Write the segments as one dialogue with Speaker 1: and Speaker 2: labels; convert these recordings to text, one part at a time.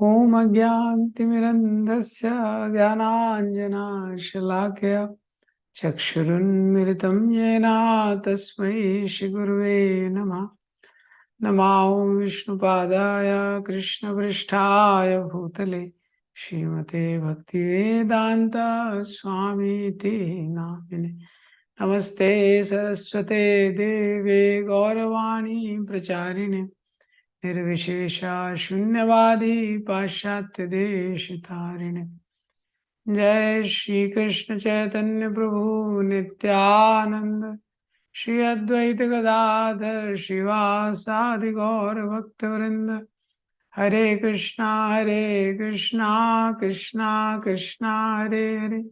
Speaker 1: ओम अज्ञानतिमिरन्धस्य ज्ञानाञ्जनशलाकया चक्षुरुन्मिलितं येन तस्मै श्रीगुरुवे नमः। नमो विष्णुपादाय कृष्णपृष्ठाय भूतले श्रीमते भक्तिवेदान्त स्वामीति नामिने। नमस्ते सरस्वते देवे गौरवाणी प्रचारिणे निर्विशेषा शून्यवादी पाश्चात्य देश तारिणे। जय श्री कृष्ण चैतन्य प्रभु नित्यानंद श्री अद्वैत गदाधर शिवासादि गौर भक्त वृंद। हरे कृष्णा कृष्णा कृष्णा हरे हरे।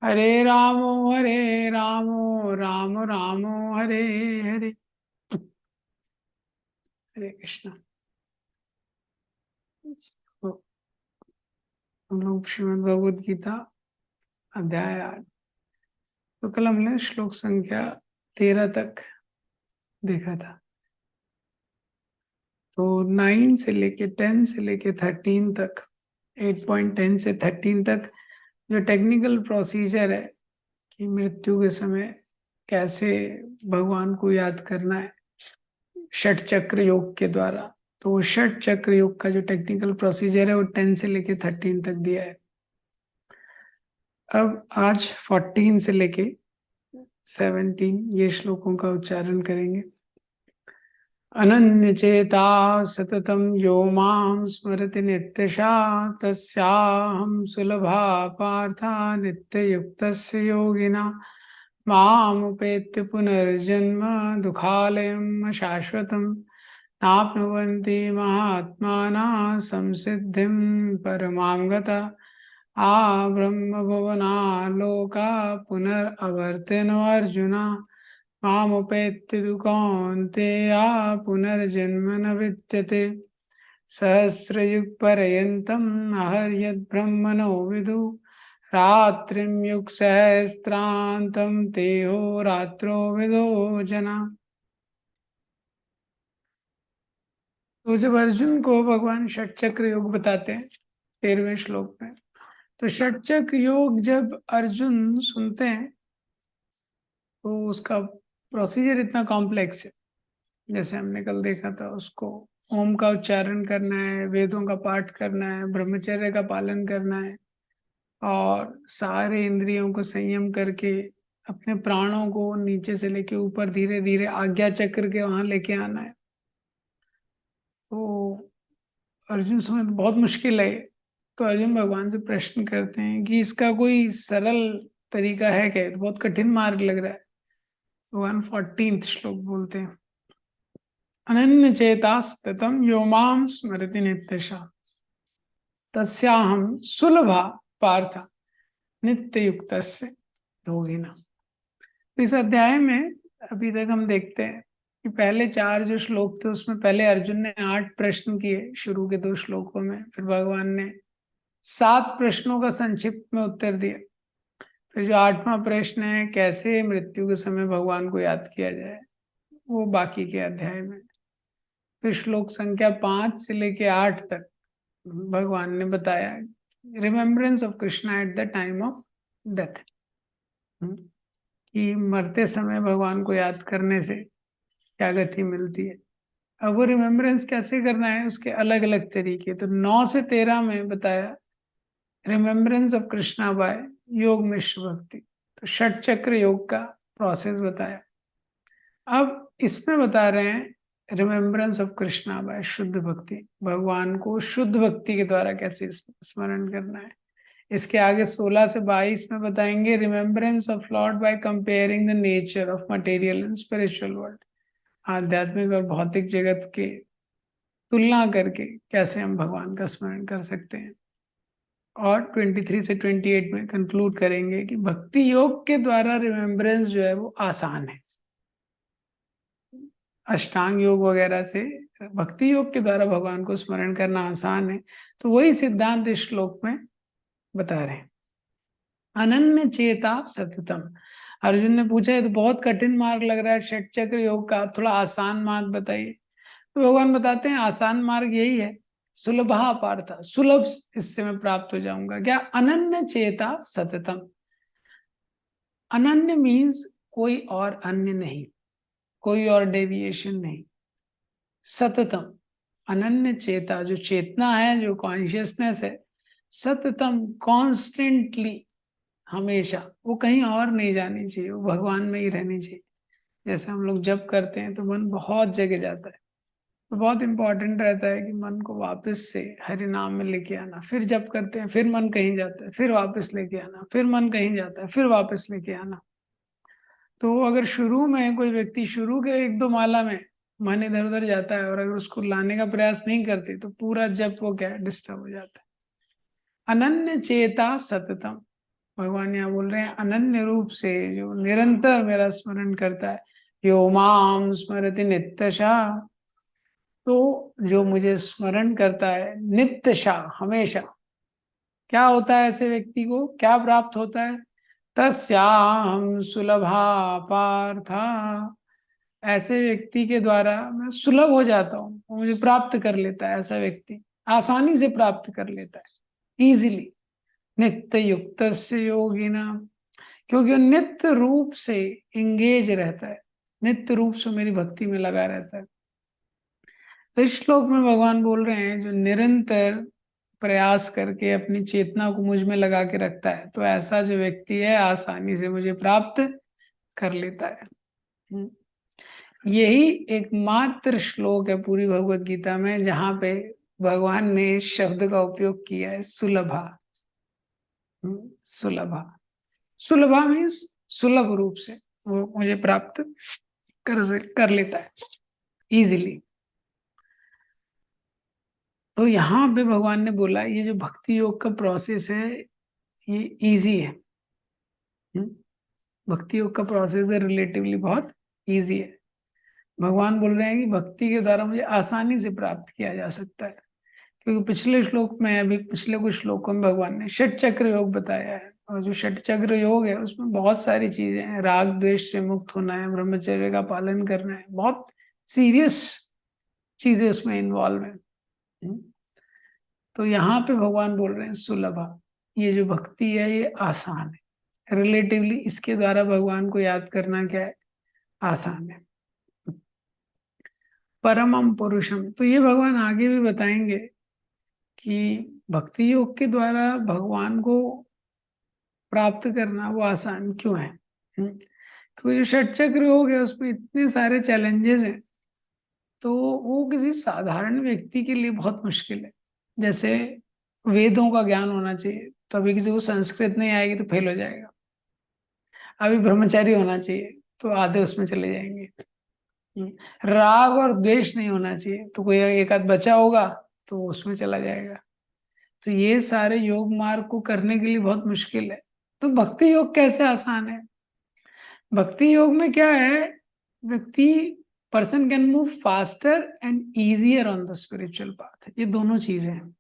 Speaker 1: हरे रामो राम रामो हरे हरे। हरे कृष्णा। हम लोग श्रीमद् भगवद गीता अध्याय 8, तो कल हमने श्लोक संख्या 13 तक देखा था। तो 9 से लेके 10 से लेके 13 तक, 8.10 से 13 तक जो टेक्निकल प्रोसीजर है कि मृत्यु के समय कैसे भगवान को याद करना है षट चक्र योग के द्वारा, तो वो षट चक्र योग का जो टेक्निकल प्रोसीजर है वो 10 से लेके 13 तक दिया है। अब आज 14 से लेके 17 ये श्लोकों का उच्चारण करेंगे। अनन्य चेता सततम यो मां स्मरति नित्यशा तस्याहं सुलभा पार्था नित्ययुक्तस्य योगिना मामुपेत्य पुनर्जन्म दुःखालयम् शाश्वतम् नाप्नुवन्ति महात्मानः संसिद्धिं परमां गता आ ब्रह्म भुवना लोका पुनरवर्तिनो अर्जुन मामुपेत्य तु कौन्तेय पुनर्जन्म न विद्यते सहस्रयुगपर्यन्तम् अहर्यद्ब्रह्मणो विदु रात्रिं युगसहस्रान्तं तेहो रात्रो विदो जना। तो जब अर्जुन को भगवान षटचक्र योग बताते हैं 13वें श्लोक में, तो षटचक्र योग जब अर्जुन सुनते हैं तो उसका प्रोसीजर इतना कॉम्प्लेक्स है। जैसे हमने कल देखा था, उसको ओम का उच्चारण करना है, वेदों का पाठ करना है, ब्रह्मचर्य का पालन करना है और सारे इंद्रियों को संयम करके अपने प्राणों को नीचे से लेके ऊपर धीरे धीरे आज्ञा चक्र के वहां लेके आना है। तो अर्जुन समय तो बहुत मुश्किल है। तो अर्जुन भगवान से प्रश्न करते हैं कि इसका कोई सरल तरीका है क्या? तो बहुत कठिन मार्ग लग रहा है। भगवान 14 श्लोक बोलते हैं, अनन्य चेतास्ततम यो मां स्मरति नित्यशा तस्याहं सुलभा पार्थ नित्य युक्तस्य योगिना। तो इस अध्याय में अभी तक हम देखते हैं कि पहले 4 जो श्लोक थे उसमें पहले अर्जुन ने 8 प्रश्न किए शुरू के 2 श्लोकों में, फिर भगवान ने 7 प्रश्नों का संक्षिप्त में उत्तर दिया। फिर जो 8वां प्रश्न है कैसे मृत्यु के समय भगवान को याद किया जाए, वो बाकी के अध्याय में। फिर श्लोक संख्या 5 से लेके 8 तक भगवान ने बताया remembrance of Krishna at the time of death, कि मरते समय भगवान को याद करने से क्या गति मिलती है। अब वो रिमेम्बरेंस कैसे करना है उसके अलग अलग तरीके। तो 9 से 13 में बताया रिमेम्बरेंस ऑफ कृष्णा बाय योग मिश्र भक्ति, तो षट चक्र योग का प्रोसेस बताया। अब इसमें बता रहे हैं रिमेम्बरेंस ऑफ कृष्णा बाय शुद्ध भक्ति, भगवान को शुद्ध भक्ति के द्वारा कैसे स्मरण करना है। इसके आगे 16 से 22 में बताएंगे remembrance of Lord by comparing the nature of material and spiritual world, आध्यात्मिक और भौतिक जगत के तुलना करके कैसे हम भगवान का स्मरण कर सकते हैं। और 23 से 28 में कंक्लूड करेंगे कि भक्ति योग के द्वारा रिमेम्बरेंस जो है वो आसान है। अष्टांग योग वगैरह से भक्ति योग के द्वारा भगवान को स्मरण करना आसान है। तो वही सिद्धांत इस श्लोक में बता रहे हैं। अनन्य चेता सततम, अर्जुन ने पूछा है तो बहुत कठिन मार्ग लग रहा है षट चक्र योग का, थोड़ा आसान मार्ग बताइए। तो भगवान बताते हैं आसान मार्ग यही है सुलभा पार्थ, सुलभ इससे मैं प्राप्त हो जाऊंगा। क्या? अनन्य चेता सततम। अनन्य मीन्स कोई और अन्य नहीं, कोई और डेविएशन नहीं। सततम, अनन्य चेता, जो चेतना है, जो कॉन्शियसनेस है, सततम, कॉन्स्टेंटली, हमेशा, वो कहीं और नहीं जानी चाहिए, वो भगवान में ही रहनी चाहिए। जैसे हम लोग जप करते हैं तो मन बहुत जगह जाता है, तो बहुत इंपॉर्टेंट रहता है कि मन को वापस से हरि नाम में लेके आना। फिर जप करते हैं, फिर मन कहीं जाता है, फिर वापस लेके आना, फिर मन कहीं जाता है, फिर वापस लेके आना। तो अगर शुरू में कोई व्यक्ति शुरू के एक दो माला में मन इधर उधर जाता है और अगर उसको लाने का प्रयास नहीं करते तो पूरा जप वो क्या डिस्टर्ब हो जाता है। अनन्य चेता सततम, भगवान यहाँ बोल रहे हैं अनन्य रूप से, जो निरंतर मेरा स्मरण करता है। यो माम स्मरति नित्यशः, तो जो मुझे स्मरण करता है नित्यशः, हमेशा, क्या होता है ऐसे व्यक्ति को, क्या प्राप्त होता है? तस्याहं सुलभा पार्थ, ऐसे व्यक्ति के द्वारा मैं सुलभ हो जाता हूँ, वो मुझे प्राप्त कर लेता है। ऐसा व्यक्ति आसानी से प्राप्त कर लेता है, इजीली। नित्य युक्त योगिना, क्योंकि वो नित्य रूप से इंगेज रहता है, नित्य रूप से मेरी भक्ति में लगा रहता है। तो इस श्लोक में भगवान बोल रहे हैं जो निरंतर प्रयास करके अपनी चेतना को मुझ में लगा के रखता है, तो ऐसा जो व्यक्ति है आसानी से मुझे प्राप्त कर लेता है। यही एकमात्र श्लोक है पूरी भगवत गीता में जहां पे भगवान ने इस शब्द का उपयोग किया है, सुलभा। सुलभा, सुलभा मीन्स सुलभ रूप से वो मुझे प्राप्त कर लेता है इजीली। तो यहाँ पे भगवान ने बोला ये जो भक्ति योग का प्रोसेस है ये इजी है। भक्ति योग का प्रोसेस है रिलेटिवली बहुत इजी है। भगवान बोल रहे हैं कि भक्ति के द्वारा मुझे आसानी से प्राप्त किया जा सकता है, क्योंकि पिछले श्लोक में, अभी पिछले कुछ श्लोकों में भगवान ने षट चक्र योग बताया है, और जो षट चक्र योग है उसमें बहुत सारी चीजें हैं। राग द्वेष से मुक्त होना है, ब्रह्मचर्य का पालन करना है, बहुत सीरियस चीजें उसमें इन्वॉल्व है। तो यहाँ पे भगवान बोल रहे हैं सुलभा, ये जो भक्ति है ये आसान है रिलेटिवली, इसके द्वारा भगवान को याद करना क्या है, आसान है। परमम पुरुषम, तो ये भगवान आगे भी बताएंगे कि भक्ति योग के द्वारा भगवान को प्राप्त करना वो आसान क्यों है। क्योंकि जो षट चक्र योग है उसमें इतने सारे चैलेंजेस हैं, तो वो किसी साधारण व्यक्ति के लिए बहुत मुश्किल है। जैसे वेदों का ज्ञान होना चाहिए, तो अभी किसी को संस्कृत नहीं आएगी तो फेल हो जाएगा। अभी ब्रह्मचारी होना चाहिए तो आधे उसमें चले जाएंगे। राग और द्वेष नहीं होना चाहिए तो कोई एक आध बचा होगा तो वो उसमें चला जाएगा। तो ये सारे योग मार्ग को करने के लिए बहुत मुश्किल है। तो भक्ति योग कैसे आसान है? भक्ति योग में क्या है, व्यक्ति, person can move faster and easier on the spiritual path, ये दोनों चीजें हैं।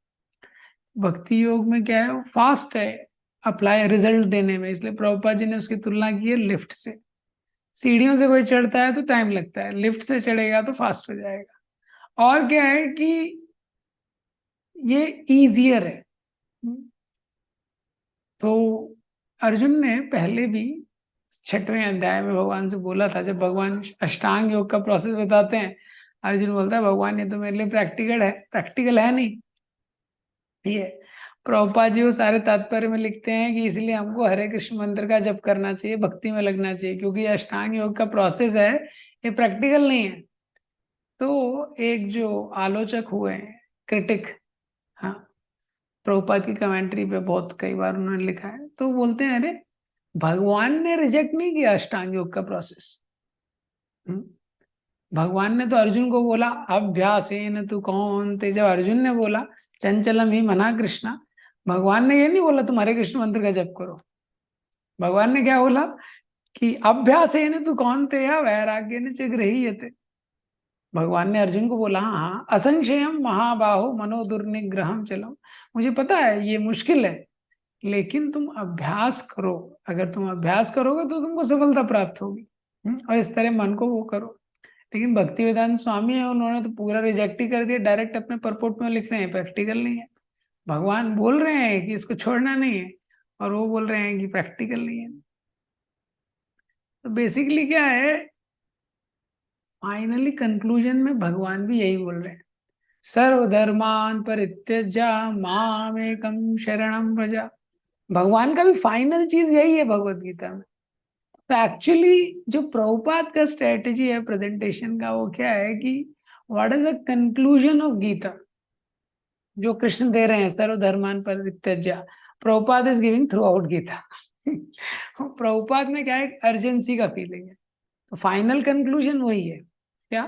Speaker 1: भक्ति योग में क्या है, वो फास्ट है अप्लाई रिजल्ट देने में, इसलिए प्रभुपाद जी ने उसकी तुलना की है लिफ्ट से। सीढ़ियों से कोई चढ़ता है तो टाइम लगता है, लिफ्ट से चढ़ेगा तो फास्ट हो जाएगा। और क्या है कि ये इजियर है। तो अर्जुन ने पहले भी 6वें अध्याय में भगवान से बोला था, जब भगवान अष्टांग योग का प्रोसेस बताते हैं, अर्जुन बोलता है भगवान ये तो मेरे लिए प्रैक्टिकल है नहीं। ठीक है, प्रभुपाद जी वो सारे तात्पर्य में लिखते हैं कि इसलिए हमको हरे कृष्ण मंत्र का जप करना चाहिए, भक्ति में लगना चाहिए, क्योंकि ये अष्टांग योग का प्रोसेस है, ये प्रैक्टिकल नहीं है। तो एक जो आलोचक हुए हैं, क्रिटिक, हाँ, प्रभुपाद की कमेंट्री पे बहुत कई बार उन्होंने लिखा है, तो बोलते हैं अरे भगवान ने रिजेक्ट नहीं किया अष्टांग योग का प्रोसेस। भगवान ने तो अर्जुन को बोला अभ्यासेन तु कौन्ते, जब अर्जुन ने बोला चंचलम ही मना कृष्णा, भगवान ने ये नहीं बोला तुम हरे कृष्ण मंत्र का जप करो। भगवान ने क्या बोला कि अभ्यासेन तु कौन्ते या वैराग्येन च गृह्यते। भगवान ने अर्जुन को बोला हाँ हाँ असंशयम महाबाहो मनो दुर्निग्रहम चलो, मुझे पता है ये मुश्किल है, लेकिन तुम अभ्यास करो, अगर तुम अभ्यास करोगे तो तुमको सफलता प्राप्त होगी। और इस तरह मन को वो करो। लेकिन भक्ति वेदांत स्वामी है, उन्होंने तो पूरा रिजेक्ट ही कर दिया, डायरेक्ट अपने परपोर्ट में लिख रहे हैं प्रैक्टिकल नहीं है। भगवान बोल रहे हैं कि इसको छोड़ना नहीं है, और वो बोल रहे हैं कि प्रैक्टिकल नहीं है। तो बेसिकली क्या है, फाइनली कंक्लूजन में भगवान भी यही बोल रहे हैं, सर्वधर्मान परित्यज्य मामेकं शरणं व्रज। भगवान का भी फाइनल चीज यही है भगवत गीता में। तो एक्चुअली जो प्रभुपाद का स्ट्रेटेजी है प्रेजेंटेशन का, वो क्या है कि what is the conclusion of Gita, जो कृष्ण दे रहे हैं सर्वधर्मान परित्यज्य, Prabhupada is giving throughout Gita. Prabhupada में क्या है, अर्जेंसी का फीलिंग है। तो फाइनल कंक्लूजन वही है क्या,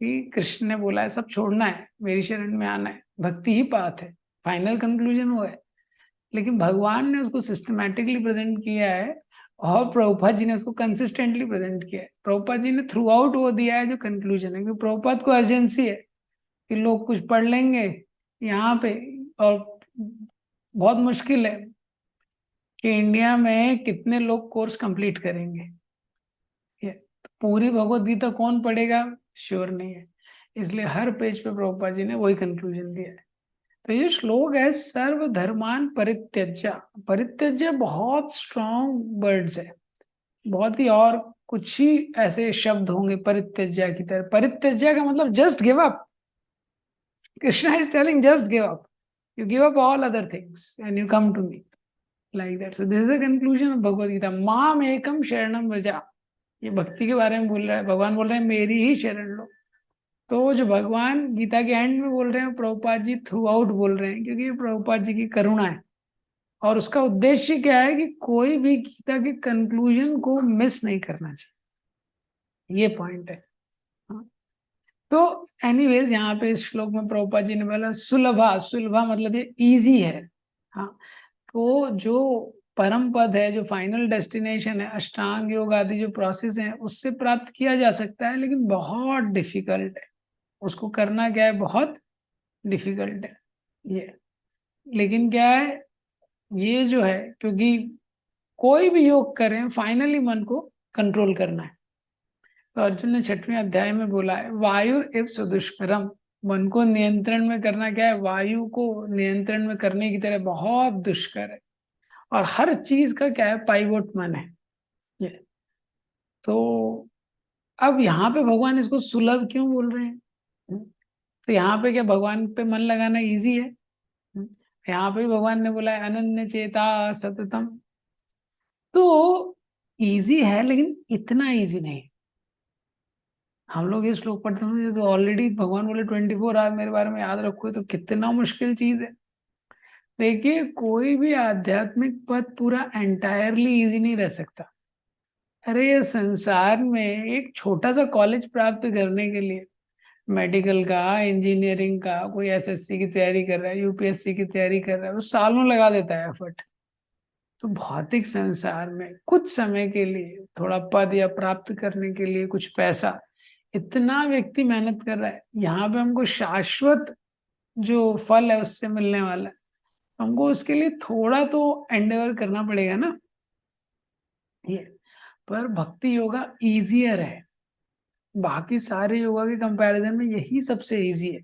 Speaker 1: कि कृष्ण ने बोला है सब छोड़ना है, मेरी शरण में आना है, भक्ति ही पाथ है। फाइनल कंक्लूजन वो है। लेकिन भगवान ने उसको सिस्टमैटिकली प्रेजेंट किया है, और प्रभुपाद जी ने उसको कंसिस्टेंटली प्रेजेंट किया है। प्रभुपाद जी ने थ्रू आउट वो दिया है जो कंक्लूजन है, क्योंकि प्रभुपाद को अर्जेंसी है कि लोग कुछ पढ़ लेंगे यहाँ पे, और बहुत मुश्किल है कि इंडिया में कितने लोग कोर्स कंप्लीट करेंगे। ये तो पूरी भगवत गीता कौन पढ़ेगा, श्योर नहीं है। इसलिए हर पेज पे प्रभुपाद जी ने वही कंक्लूजन दिया है। तो ये श्लोक है सर्वधर्मान परित्यज्य। परित्यज्य बहुत स्ट्रॉन्ग वर्ड्स है, बहुत ही, और कुछ ही ऐसे शब्द होंगे परित्यज्य की तरह। परित्यज्य का मतलब just give up. Krishna is telling just give up, you give up all other things and you come to me, like that. So this is the conclusion of Bhagavad Gita. माम एकम शरणम व्रजा, ये भक्ति के बारे में बोल रहा है। भगवान बोल रहे हैं मेरी ही शरण लो। तो जो भगवान गीता के एंड में बोल रहे हैं, प्रभुपाद जी थ्रू आउट बोल रहे हैं, क्योंकि ये प्रभुपाद जी की करुणा है। और उसका उद्देश्य क्या है कि कोई भी गीता के कंक्लूजन को मिस नहीं करना चाहिए, ये पॉइंट है। हाँ। तो एनीवेज यहाँ पे इस श्लोक में प्रभुपाद जी ने बोला सुलभा, सुलभा मतलब ये इजी है। हाँ, तो जो परम पद है, जो फाइनल डेस्टिनेशन है, अष्टांग योग आदि जो प्रोसेस है, उससे प्राप्त किया जा सकता है, लेकिन बहुत डिफिकल्ट है। उसको करना क्या है, बहुत डिफिकल्ट है ये। लेकिन क्या है, ये जो है, क्योंकि कोई भी योग करें फाइनली मन को कंट्रोल करना है। तो अर्जुन ने 6वें अध्याय में बोला है वायु इव सुदुष्करम, मन को नियंत्रण में करना क्या है, वायु को नियंत्रण में करने की तरह बहुत दुष्कर है। और हर चीज का क्या है, पाइवोट मन है ये। तो अब यहाँ पे भगवान इसको सुलभ क्यों बोल रहे हैं? तो यहाँ पे क्या भगवान पे मन लगाना इजी है? यहाँ पे भी भगवान ने बोला है अनन्य चेता सततम। तो इजी है, लेकिन इतना इजी नहीं। हम लोग ये श्लोक पढ़ते हैं तो ऑलरेडी भगवान बोले 24 आवर मेरे बारे में याद रखो, तो कितना मुश्किल चीज है। देखिए, कोई भी आध्यात्मिक पथ पूरा एंटायरली इजी नहीं रह सकता। अरे ये संसार में एक छोटा सा कॉलेज प्राप्त करने के लिए, मेडिकल का, इंजीनियरिंग का, कोई एसएससी की तैयारी कर रहा है, यूपीएससी की तैयारी कर रहा है, वो सालों लगा देता है एफर्ट। तो भौतिक संसार में कुछ समय के लिए थोड़ा पद या प्राप्त करने के लिए कुछ पैसा, इतना व्यक्ति मेहनत कर रहा है। यहाँ पे हमको शाश्वत जो फल है उससे मिलने वाला है, हमको उसके लिए थोड़ा तो एंडेवर करना पड़ेगा ना ये। पर भक्ति योगा इजियर है, बाकी सारे योगा के कंपैरिजन में यही सबसे इजी है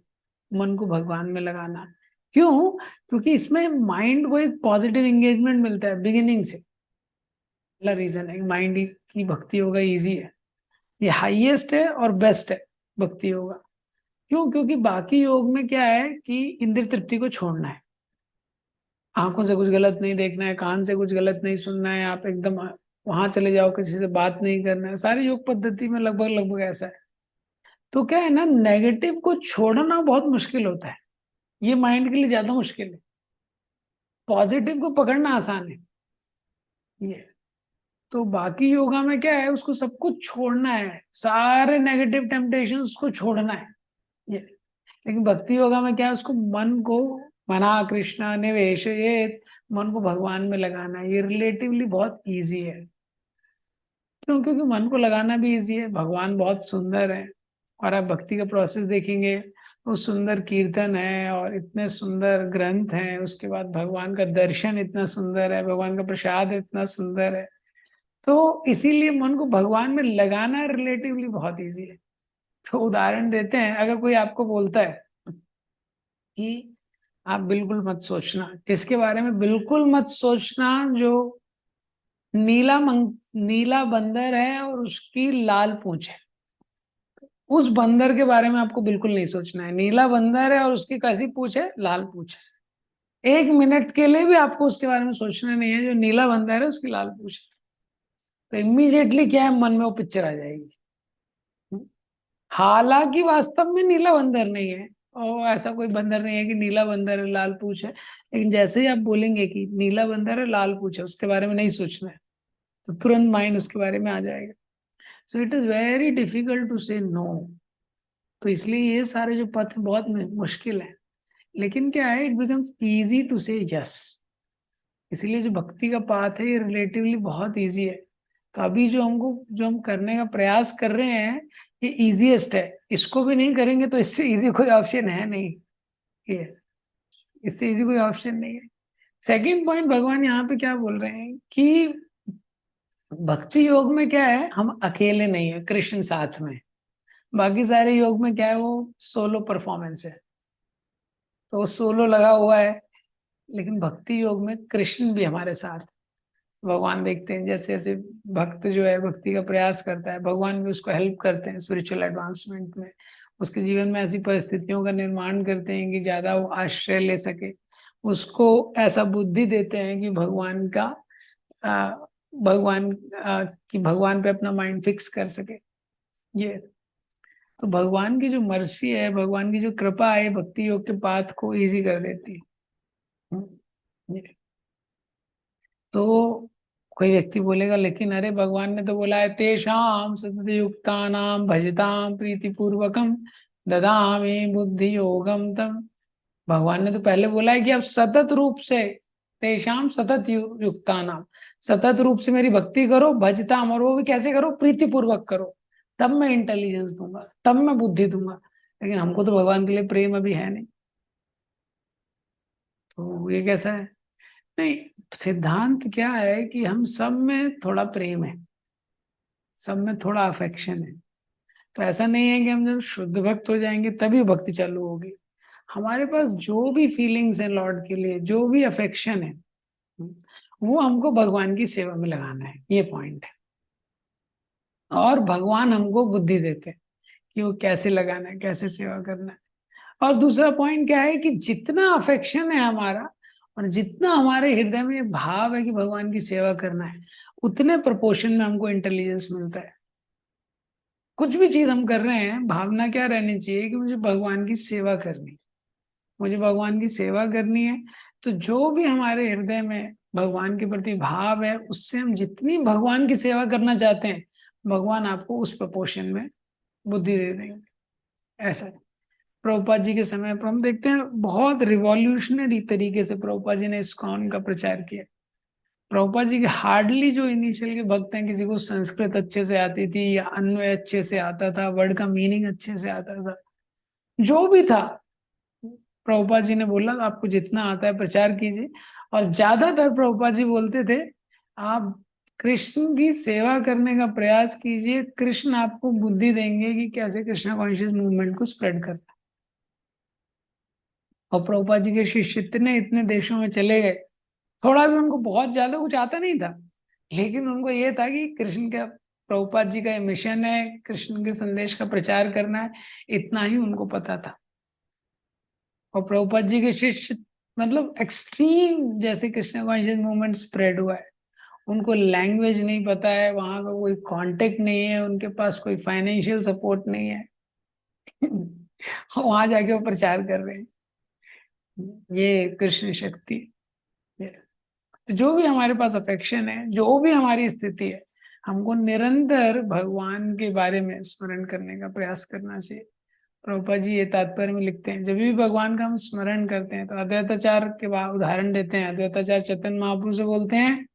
Speaker 1: मन को भगवान में लगाना। क्यों? क्योंकि इसमें माइंड को एक पॉजिटिव एंगेजमेंट मिलता है बिगिनिंग से। पहला रीजन है माइंड की भक्ति योगा इजी है, ये हाईएस्ट है और बेस्ट है भक्ति योगा। क्यों? क्योंकि बाकी योग में क्या है कि इंद्रिय तृप्ति को छोड़ना है, आंखों से कुछ गलत नहीं देखना है, कान से कुछ गलत नहीं सुनना है, आप एकदम वहां चले जाओ, किसी से बात नहीं करना है। सारी योग पद्धति में लगभग लगभग ऐसा है। तो क्या है ना, नेगेटिव को छोड़ना बहुत मुश्किल होता है, ये माइंड के लिए ज्यादा मुश्किल है। पॉजिटिव को पकड़ना आसान है ये। तो बाकी योगा में क्या है, उसको सब कुछ छोड़ना है, सारे नेगेटिव टेम्पटेशंस को छोड़ना है ये। लेकिन भक्ति योगा में क्या है, उसको मन को मना कृष्ण निवेश, ये मन को भगवान में लगाना है। ये रिलेटिवली बहुत इजी है। क्यों? क्योंकि मन को लगाना भी इजी है, भगवान बहुत सुंदर है। और आप भक्ति का प्रोसेस देखेंगे, वो सुंदर कीर्तन है और इतने सुंदर ग्रंथ हैं, उसके बाद भगवान का दर्शन इतना सुंदर है, भगवान का प्रसाद इतना सुंदर है। तो इसीलिए मन को भगवान में लगाना रिलेटिवली बहुत इजी है। तो उदाहरण देते हैं, अगर कोई आपको बोलता है कि आप बिल्कुल मत सोचना, किसके बारे में बिल्कुल मत सोचना? जो नीला बंदर है और उसकी लाल पूंछ है, उस बंदर के बारे में आपको बिल्कुल नहीं सोचना है। नीला बंदर है और उसकी कैसी पूंछ है? लाल पूंछ है। 1 मिनट के लिए भी आपको उसके बारे में सोचना नहीं है, जो नीला बंदर है उसकी लाल पूंछ है। तो इमीडिएटली क्या है, मन में वो पिक्चर आ जाएगी। हालांकि वास्तव में नीला बंदर नहीं है, और ऐसा कोई बंदर नहीं है कि नीला बंदर है लाल पूंछ है। लेकिन जैसे ही आप बोलेंगे कि नीला बंदर है लाल पूंछ है, उसके बारे में नहीं सोचना है, तो तुरंत माइंड उसके बारे में आ जाएगा। So it is very difficult to say no. तो इसलिए ये सारे जो पथ बहुत मुश्किल है। लेकिन क्या है, इट बिकम्स इजी टू से यस। इसीलिए जो भक्ति का पाथ है ये रिलेटिवली बहुत इजी है। तो अभी जो हम करने का प्रयास कर रहे हैं, ये इजीएस्ट है। इसको भी नहीं करेंगे तो इससे इजी कोई ऑप्शन है नहीं। ये इससे इजी कोई ऑप्शन नहीं है। सेकंड पॉइंट, भगवान यहाँ पे क्या बोल रहे हैं कि भक्ति योग में क्या है, हम अकेले नहीं है, कृष्ण साथ में। बाकी सारे योग में क्या है, वो सोलो परफॉर्मेंस है, तो वो सोलो लगा हुआ है। लेकिन भक्ति योग में कृष्ण भी हमारे साथ। भगवान देखते हैं जैसे जैसे भक्त जो है भक्ति का प्रयास करता है, भगवान भी उसको हेल्प करते हैं स्पिरिचुअल एडवांसमेंट में। उसके जीवन में ऐसी परिस्थितियों का निर्माण करते हैं कि ज्यादा वो आश्रय ले सके। उसको ऐसा बुद्धि देते हैं कि भगवान का आ, कि भगवान पे अपना माइंड फिक्स कर सके। ये तो भगवान की जो मर्सी है, भगवान की जो कृपा है, भक्ति योग के पाथ को इजी कर देती है। ये तो कोई व्यक्ति बोलेगा, लेकिन अरे भगवान ने तो बोला है तेषाम सतत युक्तानाम भजताम प्रीति पूर्वकम ददामि बुद्धि योगम तम। भगवान ने तो पहले बोला है कि आप सतत रूप से तेषाम सतत युक्तानाम, सतत रूप से मेरी भक्ति करो, भजताम, और वो भी कैसे करो? प्रीति पूर्वक करो, तब मैं इंटेलिजेंस दूंगा, तब मैं बुद्धि दूंगा। लेकिन हमको तो भगवान के लिए प्रेम अभी है नहीं, तो ये कैसा है? नहीं, सिद्धांत क्या है कि हम सब में थोड़ा प्रेम है, सब में थोड़ा अफेक्शन है। तो ऐसा नहीं है कि हम जब शुद्ध भक्त हो जाएंगे तभी भक्ति चालू होगी। हमारे पास जो भी फीलिंग्स है लॉर्ड के लिए, जो भी अफेक्शन है, वो हमको भगवान की सेवा में लगाना है, ये पॉइंट है। और भगवान हमको बुद्धि देते हैं कि वो कैसे लगाना है, कैसे सेवा करना है। और दूसरा पॉइंट क्या है कि जितना अफेक्शन है हमारा, और जितना हमारे हृदय में भाव है कि भगवान की सेवा करना है, उतने प्रोपोर्शन में हमको इंटेलिजेंस मिलता है। कुछ भी चीज हम कर रहे हैं, भावना क्या रहनी चाहिए कि मुझे भगवान की सेवा करनी, मुझे भगवान की सेवा करनी है। तो जो भी हमारे हृदय में भगवान के प्रति भाव है, उससे हम जितनी भगवान की सेवा करना चाहते हैं, भगवान आपको उस प्रपोर्शन में बुद्धि दे देंगे। ऐसा है। प्रभुपाद जी के समय पर हम देखते हैं बहुत रिवॉल्यूशनरी तरीके से प्रभुपाद जी ने इस्कॉन का प्रचार किया। प्रभुपाद जी के हार्डली जो इनिशियल के भक्त हैं, किसी को संस्कृत अच्छे से आती थी या अन्वय अच्छे से आता था, वर्ड का मीनिंग अच्छे से आता था, जो भी था, प्रभुपाद जी ने बोला आपको जितना आता है प्रचार कीजिए। और ज्यादातर प्रभुपाद जी बोलते थे, आप कृष्ण की सेवा करने का प्रयास कीजिए, कृष्ण आपको बुद्धि देंगे कि कैसे कृष्णा कॉन्शियस मूवमेंट को स्प्रेड करना। और प्रभुपाद जी के शिष्य इतने इतने देशों में चले गए, थोड़ा भी उनको बहुत ज्यादा कुछ आता नहीं था, लेकिन उनको ये था कि कृष्ण का, प्रभुपाद जी का ये मिशन है, कृष्ण के संदेश का प्रचार करना है, इतना ही उनको पता था। और प्रभुपाद जी के शिष्य मतलब एक्सट्रीम, जैसे कृष्ण कॉन्शियस मूवमेंट स्प्रेड हुआ है, उनको लैंग्वेज नहीं पता है, वहां का कोई कांटेक्ट नहीं है, उनके पास कोई फाइनेंशियल सपोर्ट नहीं है। वहां जाके वो प्रचार कर रहे हैं, ये कृष्ण शक्ति है। तो जो भी हमारे पास अफेक्शन है, जो भी हमारी स्थिति है, हमको निरंतर भगवान के बारे में स्मरण करने का प्रयास करना चाहिए। प्रभुपाद जी ये तात्पर्य में लिखते हैं, जब भी भगवान का हम स्मरण करते हैं, तो अद्वैताचार्य के बाद उदाहरण देते हैं। अद्वैताचार्य चैतन्य महाप्रभु से बोलते हैं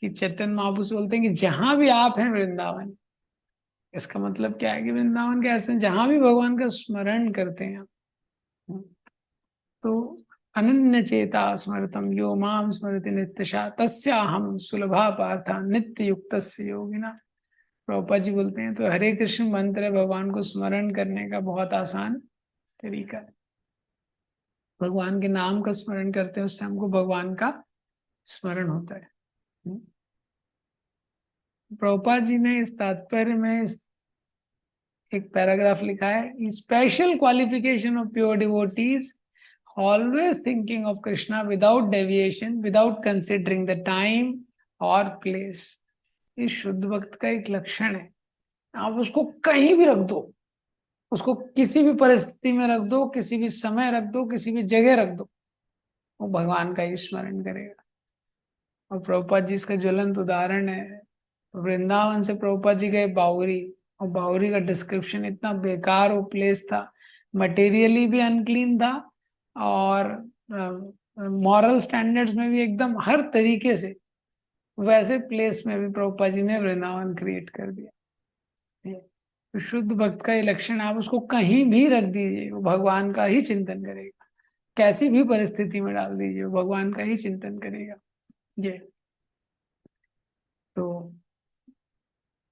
Speaker 1: कि चैतन्य महाप्रभु से बोलते हैं कि जहां भी आप हैं वृंदावन। इसका मतलब क्या है कि वृंदावन के ऐसे जहां भी भगवान का स्मरण करते हैं आप, तो अनन्य चेता स्मृतम यो माम स्मृति नित्यशा तस्याहम सुलभा पार्था नित्य युक्त योगिना। प्रभुपाद जी बोलते हैं तो हरे कृष्ण मंत्र है भगवान को स्मरण करने का बहुत आसान तरीका है। भगवान के नाम का स्मरण करते हैं, उससे हमको भगवान का स्मरण होता है। प्रभुपाद जी ने इस तात्पर्य में एक पैराग्राफ लिखा है, special qualification of pure devotees always thinking of Krishna without deviation, without considering the time or place। ये शुद्ध भक्त का एक लक्षण है। आप उसको कहीं भी रख दो, उसको किसी भी परिस्थिति में रख दो, किसी भी समय रख दो, किसी भी जगह रख दो, वो भगवान का ही स्मरण करेगा। और प्रभुपाद जी इसका ज्वलंत उदाहरण है। वृंदावन से प्रभुपाद जी गए बावरी, और बावरी का डिस्क्रिप्शन इतना बेकार वो प्लेस था, मटेरियली भी अनक्लीन था और मॉरल स्टैंडर्ड्स में भी एकदम हर तरीके से, वैसे प्लेस में भी प्रभुपाद जी ने वृंदावन क्रिएट कर दिया। तो शुद्ध भक्त का ये लक्षण, आप उसको कहीं भी रख दीजिए वो भगवान का ही चिंतन करेगा, कैसी भी परिस्थिति में डाल दीजिए वो भगवान का ही चिंतन करेगा। ये तो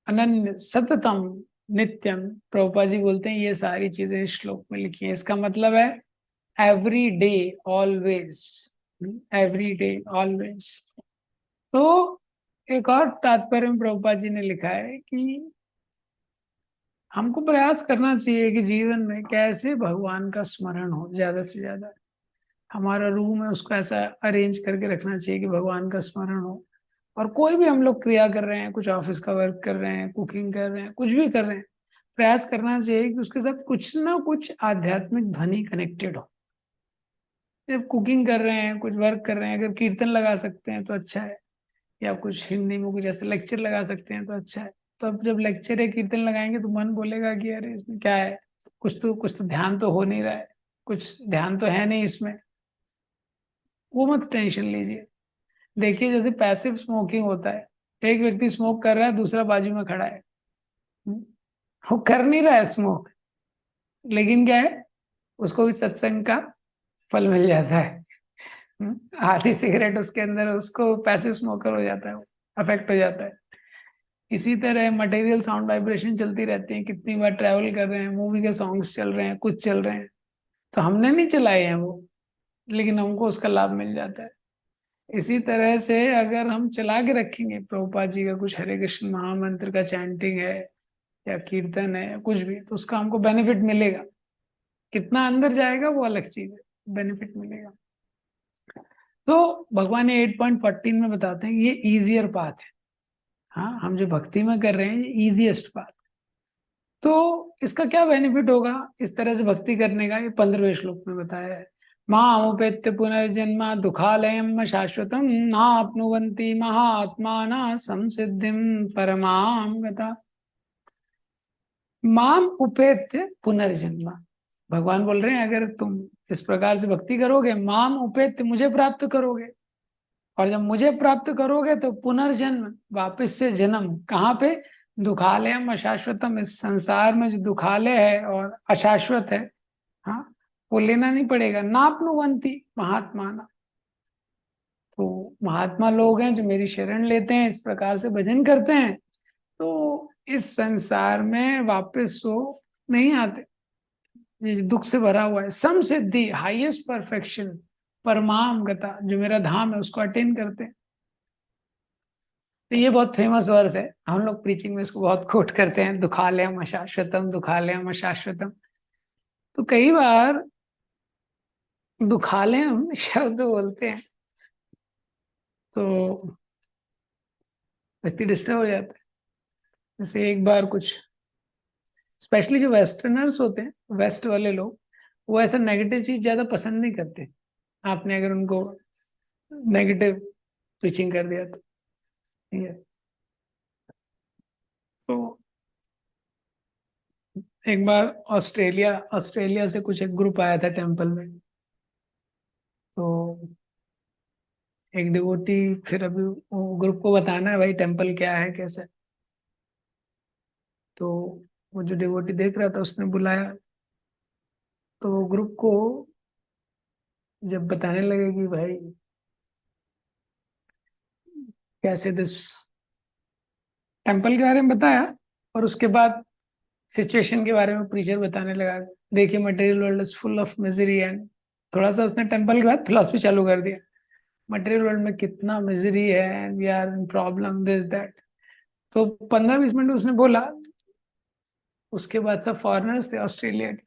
Speaker 1: अनन्य सततम नित्यम, प्रभुपाद जी बोलते हैं ये सारी चीजें इस श्लोक में लिखी है। इसका मतलब है every day always, every day always. तो एक और तात्पर्य में प्रभुपाद जी ने लिखा है कि हमको प्रयास करना चाहिए कि जीवन में कैसे भगवान का स्मरण हो ज्यादा से ज्यादा। हमारा रूम है उसको ऐसा अरेंज करके रखना चाहिए कि भगवान का स्मरण हो। और कोई भी हम लोग क्रिया कर रहे हैं, कुछ ऑफिस का वर्क कर रहे हैं, कुकिंग कर रहे हैं, कुछ भी कर रहे हैं, प्रयास करना चाहिए कि उसके साथ कुछ ना कुछ आध्यात्मिक ध्वनि कनेक्टेड हो। जब कुकिंग कर रहे हैं, कुछ वर्क कर रहे हैं, अगर कीर्तन लगा सकते हैं तो अच्छा है, या कुछ हिंदी में कुछ ऐसे लेक्चर लगा सकते हैं तो अच्छा है। तो अब जब लेक्चर या कीर्तन लगाएंगे तो मन बोलेगा कि अरे इसमें क्या है, कुछ तो ध्यान तो हो नहीं रहा है, कुछ ध्यान तो है नहीं इसमें। वो मत टेंशन लीजिए। देखिए जैसे पैसिव स्मोकिंग होता है, एक व्यक्ति स्मोक कर रहा है, दूसरा बाजू में खड़ा है, हम्म, वो कर नहीं रहा है स्मोक, लेकिन क्या है, उसको भी सत्संग का फल मिल जाता है। आधी सिगरेट उसके अंदर, उसको पैसिव स्मोकर हो जाता है, अफेक्ट हो जाता है। इसी तरह मटेरियल साउंड वाइब्रेशन चलती रहती है, कितनी बार ट्रैवल कर रहे हैं, मूवी के सॉन्ग्स चल रहे हैं, कुछ चल रहे हैं, तो हमने नहीं चलाए हैं वो, लेकिन हमको उसका लाभ मिल जाता है। इसी तरह से अगर हम चला के रखेंगे प्रभुपाद जी का कुछ हरे कृष्ण महामंत्र का चैंटिंग है या कीर्तन है, कुछ भी, तो उसका हमको बेनिफिट मिलेगा। कितना अंदर जाएगा वो अलग चीज है, बेनिफिट मिलेगा। तो भगवान ने 8.14 में बताते हैं कि ये इजियर पाथ है। हाँ, हम जो भक्ति में कर रहे हैं ये इजिएस्ट पाथ। तो इसका क्या बेनिफिट होगा इस तरह से भक्ति करने का, ये 15वें श्लोक में बताया है। मामुपेत्य पुनर्जन्म दुखालयम शाश्वतम नाप्नुवन्ति महात्माना संसिद्धिम परमाम गता। माम उपेत्य पुनर्जन्म, भगवान बोल रहे हैं अगर तुम इस प्रकार से भक्ति करोगे, माम उपेत्य, मुझे प्राप्त करोगे, और जब मुझे प्राप्त करोगे तो पुनर्जन्म, वापस से जन्म, कहाँ पे, दुखालयम अशाश्वतम, इस संसार में जो दुखालय है और अशाश्वत है, हाँ, वो लेना नहीं पड़ेगा। नाप्नुवंती महात्मा ना, तो महात्मा लोग हैं जो मेरी शरण लेते हैं, इस प्रकार से भजन करते हैं, तो इस संसार में वापस वो नहीं आते। ये दुख से भरा हुआ है, सम सिद्धि, हाईएस्ट परफेक्शन, परमाम गता, जो मेरा धाम है उसको अटेन करते हैं। तो ये बहुत फेमस वर्स है, हम लोग प्रीचिंग में इसको बहुत कोट करते हैं, दुखालयम अशाश्वतम, दुखालयम अशाश्वतम। तो कई बार दुखालयम शब्द बोलते हैं तो व्यक्ति डिस्टर्ब हो जाता है। जैसे एक बार कुछ, स्पेशली जो वेस्टर्नर्स होते हैं, वेस्ट वाले लोग, वो ऐसा नेगेटिव चीज ज्यादा पसंद नहीं करते। आपने अगर उनको नेगेटिव प्रीचिंग कर दिया तो, ठीक है। तो एक बार ऑस्ट्रेलिया ऑस्ट्रेलिया से कुछ एक ग्रुप आया था टेंपल में। तो एक डिवोटी, फिर अभी वो ग्रुप को बताना है भाई टेंपल क्या है कैसे। तो वो जो डिवोटी देख रहा था उसने बुलाया, तो ग्रुप को जब बताने लगे कि भाई कैसे दिस टेंपल के बारे में बताया, और उसके बाद सिचुएशन के बारे में प्रीचर बताने लगा, देखिए material world is full of misery, and थोड़ा सा उसने टेम्पल के बाद फिलोसफी चालू कर दिया, मटेरियल वर्ल्ड में कितना मिजरी है and we are in problem this that. तो 15-20 मिनट उसने बोला। उसके बाद सब फॉरेनर्स थे ऑस्ट्रेलिया के।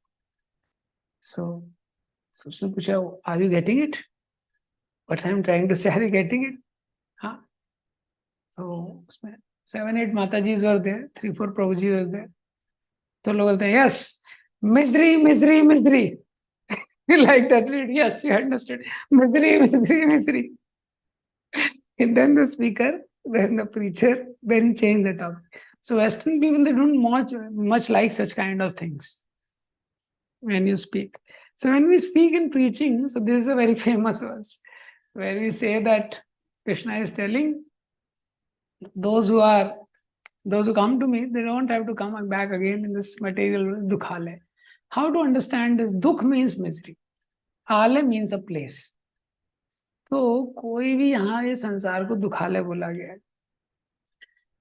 Speaker 1: सो उसने पूछा, are you getting it, what I am trying to say, are you getting it? हाँ। तो उसमें 7-8 माता जी were there, 3-4 Prabhu ji were there. तो लोग बोलते हैं yes, misery misery misery. You like that? Yes, you understood. Misery, misery, misery. And then the speaker, then the preacher, then he changed the topic. So Western people, they don't much like such kind of things when you speak. So when we speak in preaching, so this is a very famous verse where we say that Krishna is telling those who are those who come to me, they don't have to come back again in this material world, dukhale. How to understand this? Dukh means misery. Ale means a place. तो कोई भी यहाँ ये संसार को दुखालय बोला गया है।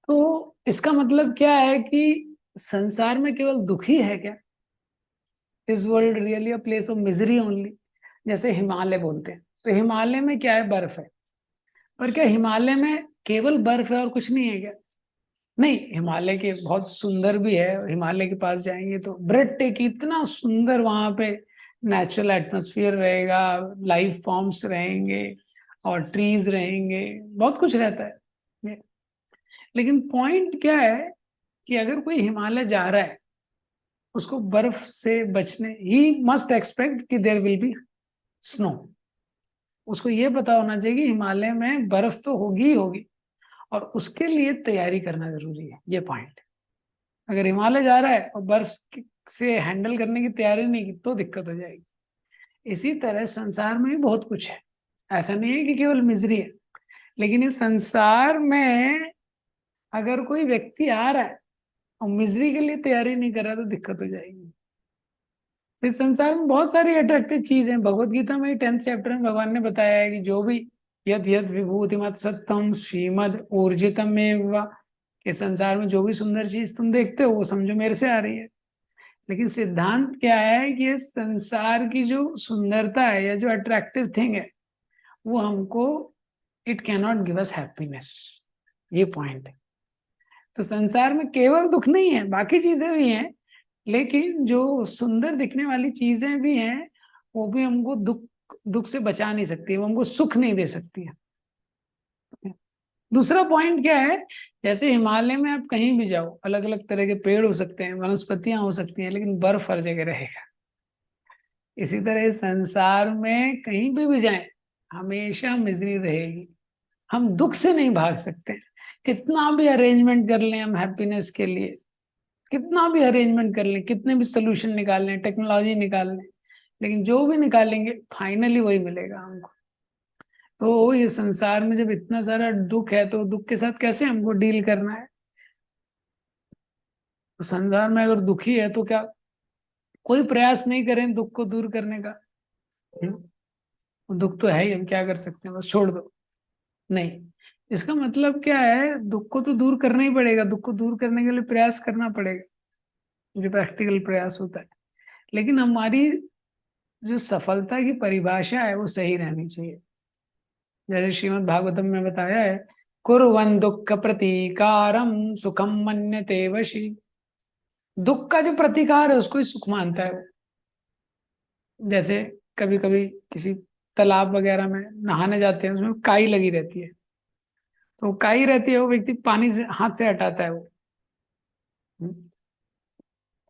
Speaker 1: तो इसका मतलब क्या है कि संसार में केवल दुख ही है क्या? Is world really a place of misery only? जैसे हिमालय बोलते हैं, तो हिमालय में क्या है? बर्फ है। पर क्या हिमालय में केवल बर्फ है और कुछ नहीं है क्या? नहीं, हिमालय के बहुत सुंदर भी है। हिमालय के पास जाएंगे तो ब्रेड टेक, इतना सुंदर वहां पे नेचुरल एटमॉस्फेयर रहेगा, लाइफ फॉर्म्स रहेंगे और ट्रीज रहेंगे, बहुत कुछ रहता है। लेकिन पॉइंट क्या है कि अगर कोई हिमालय जा रहा है, उसको बर्फ से बचने, ही मस्ट एक्सपेक्ट कि देयर विल बी स्नो। उसको ये पता होना चाहिए कि हिमालय में बर्फ तो होगी ही होगी, और उसके लिए तैयारी करना जरूरी है। ये पॉइंट, अगर हिमालय जा रहा है और बर्फ से हैंडल करने की तैयारी नहीं की तो दिक्कत हो जाएगी। इसी तरह संसार में भी बहुत कुछ है, ऐसा नहीं है कि केवल मिजरी है। लेकिन इस संसार में अगर कोई व्यक्ति आ रहा है और मिजरी के लिए तैयारी नहीं कर रहा तो दिक्कत हो जाएगी। इस संसार में बहुत सारी अट्रैक्टिव चीज है। भगवत गीता में 10th चैप्टर में भगवान ने बताया है कि जो भी यद यद विभूति मत सत्यम श्रीमद ऊर्जितम एव, कि संसार में जो भी सुंदर चीज तुम देखते हो वो समझो मेरे से आ रही है। लेकिन सिद्धांत क्या है कि ये संसार की जो सुंदरता है या जो अट्रैक्टिव थिंग है, वो हमको, it can not give us happiness. ये पॉइंट है। तो संसार में केवल दुख नहीं है, बाकी चीजें भी हैं, लेकिन जो सुंदर दिखने वाली चीजें भी हैं वो भी हमको दुख दुख से बचा नहीं सकती, वो हमको सुख नहीं दे सकती है। दूसरा पॉइंट क्या है, जैसे हिमालय में आप कहीं भी जाओ, अलग अलग तरह के पेड़ हो सकते हैं, वनस्पतियां हो सकती हैं, लेकिन बर्फ हर जगह रहेगा। इसी तरह इस संसार में कहीं भी जाएं, हमेशा मिजरी रहेगी। हम दुख से नहीं भाग सकते। कितना भी अरेंजमेंट कर लें हम हैप्पीनेस के लिए, कितना भी अरेंजमेंट कर लें, कितने भी सोल्यूशन निकाल लें, टेक्नोलॉजी निकाल लें, लेकिन जो भी निकालेंगे फाइनली वही मिलेगा हमको। तो ये संसार में जब इतना सारा दुख है तो दुख के साथ कैसे हमको डील करना है? तो संसार में अगर दुखी है तो क्या कोई प्रयास नहीं करें दुख को दूर करने का? दुख तो है ही, हम क्या कर सकते हैं, बस छोड़ दो? नहीं, इसका मतलब क्या है, दुख को तो दूर करना ही पड़ेगा। दुख को दूर करने के लिए प्रयास करना पड़ेगा, जो प्रैक्टिकल प्रयास होता है। लेकिन हमारी जो सफलता की परिभाषा है वो सही रहनी चाहिए। जैसे श्रीमद् भागवतम में बताया है, कुर्वन् दुःख प्रतीकारम सुखम मन्यते वशी। दुख का जो प्रतिकार है उसको ही सुख मानता है वो। जैसे कभी कभी किसी तालाब वगैरह में नहाने जाते हैं, उसमें काई लगी रहती है, तो काई रहती है, वो व्यक्ति पानी से हाथ से हटाता है, वो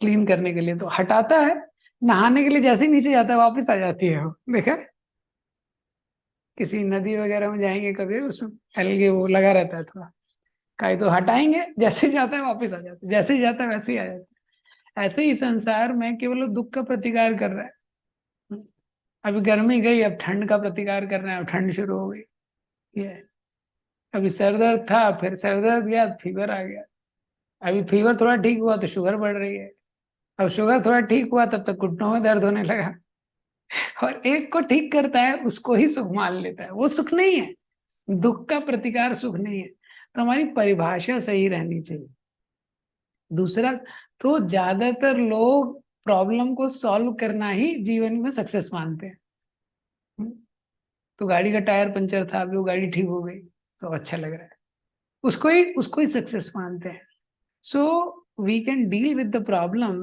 Speaker 1: क्लीन करने के लिए तो हटाता है, नहाने के लिए जैसे ही नीचे जाता है वापस आ जाती है वो। देखा है? किसी नदी वगैरह में जाएंगे कभी, उसमें अलगे वो लगा रहता है थोड़ा, काई तो हटाएंगे, जैसे ही जाता है वापस आ जाता है, जैसे ही जाता है वैसे ही आ जाता है। ऐसे ही संसार में केवल वो दुख का प्रतिकार कर रहा है। अभी गर्मी गई, अब ठंड का प्रतिकार कर रहे हैं, अब ठंड शुरू हो गई। ये अभी सर दर्द था, फिर सर दर्द गया, फीवर आ गया। अभी फीवर थोड़ा ठीक हुआ तो शुगर बढ़ रही है। अब शुगर थोड़ा ठीक हुआ तब तक घुटनों में दर्द होने लगा। और एक को ठीक करता है उसको ही सुख मान लेता है, वो सुख नहीं है। दुख का प्रतिकार सुख नहीं है। तो हमारी परिभाषा सही रहनी चाहिए। दूसरा, तो ज्यादातर लोग प्रॉब्लम को सॉल्व करना ही जीवन में सक्सेस मानते हैं। हम्म, तो गाड़ी का टायर पंचर था, अभी वो गाड़ी ठीक हो गई तो अच्छा लग रहा है, उसको ही सक्सेस मानते हैं। So we can deal with the problem,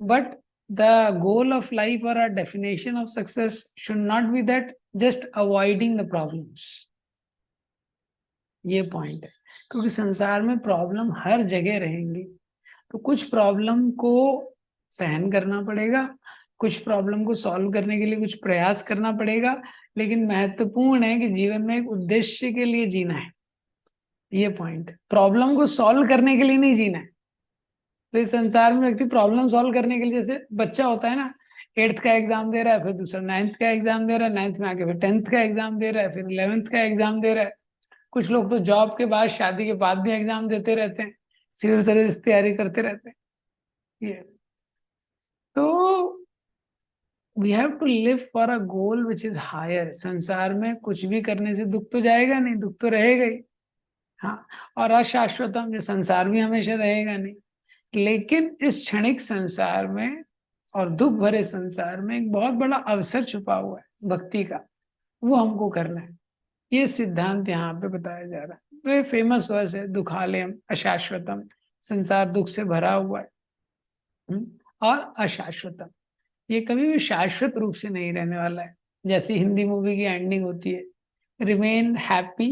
Speaker 1: but the goal of life और our definition of success should not be that just avoiding the problems. ये पॉइंट है, क्योंकि संसार में प्रॉब्लम हर जगह रहेंगी। तो कुछ प्रॉब्लम को सहन करना पड़ेगा, कुछ प्रॉब्लम को सॉल्व करने के लिए कुछ प्रयास करना पड़ेगा, लेकिन महत्वपूर्ण है कि जीवन में एक उद्देश्य के लिए जीना है। ये पॉइंट, प्रॉब्लम को सॉल्व करने के लिए नहीं जीना है। तो इस संसार में व्यक्ति प्रॉब्लम सॉल्व करने के लिए, जैसे बच्चा होता है ना, 8th का एग्जाम दे रहा है, फिर दूसरा 9th का एग्जाम दे रहा है, 9th में आके फिर 10th का एग्जाम दे रहा है, फिर 11th का एग्जाम दे रहा है। कुछ लोग तो जॉब के बाद, शादी के बाद भी एग्जाम देते रहते हैं, सिविल सर्विस तैयारी करते रहते हैं। ये तो we have to live for a goal which is higher. संसार में कुछ भी करने से दुख तो जाएगा नहीं, दुख तो रहेगा ही। हाँ, और अशाश्वतम, ये संसार भी हमेशा रहेगा नहीं। लेकिन इस क्षणिक संसार में और दुख भरे संसार में एक बहुत बड़ा अवसर छुपा हुआ है भक्ति का, वो हमको करना है। ये सिद्धांत यहाँ पे बताया जा रहा है। तो ये फेमस वर्स है, दुखालयम अशाश्वतम, संसार दुख से भरा हुआ है। और अशाश्वतम, ये कभी भी शाश्वत रूप से नहीं रहने वाला है। जैसे हिंदी मूवी की एंडिंग होती है, रिमेन हैप्पी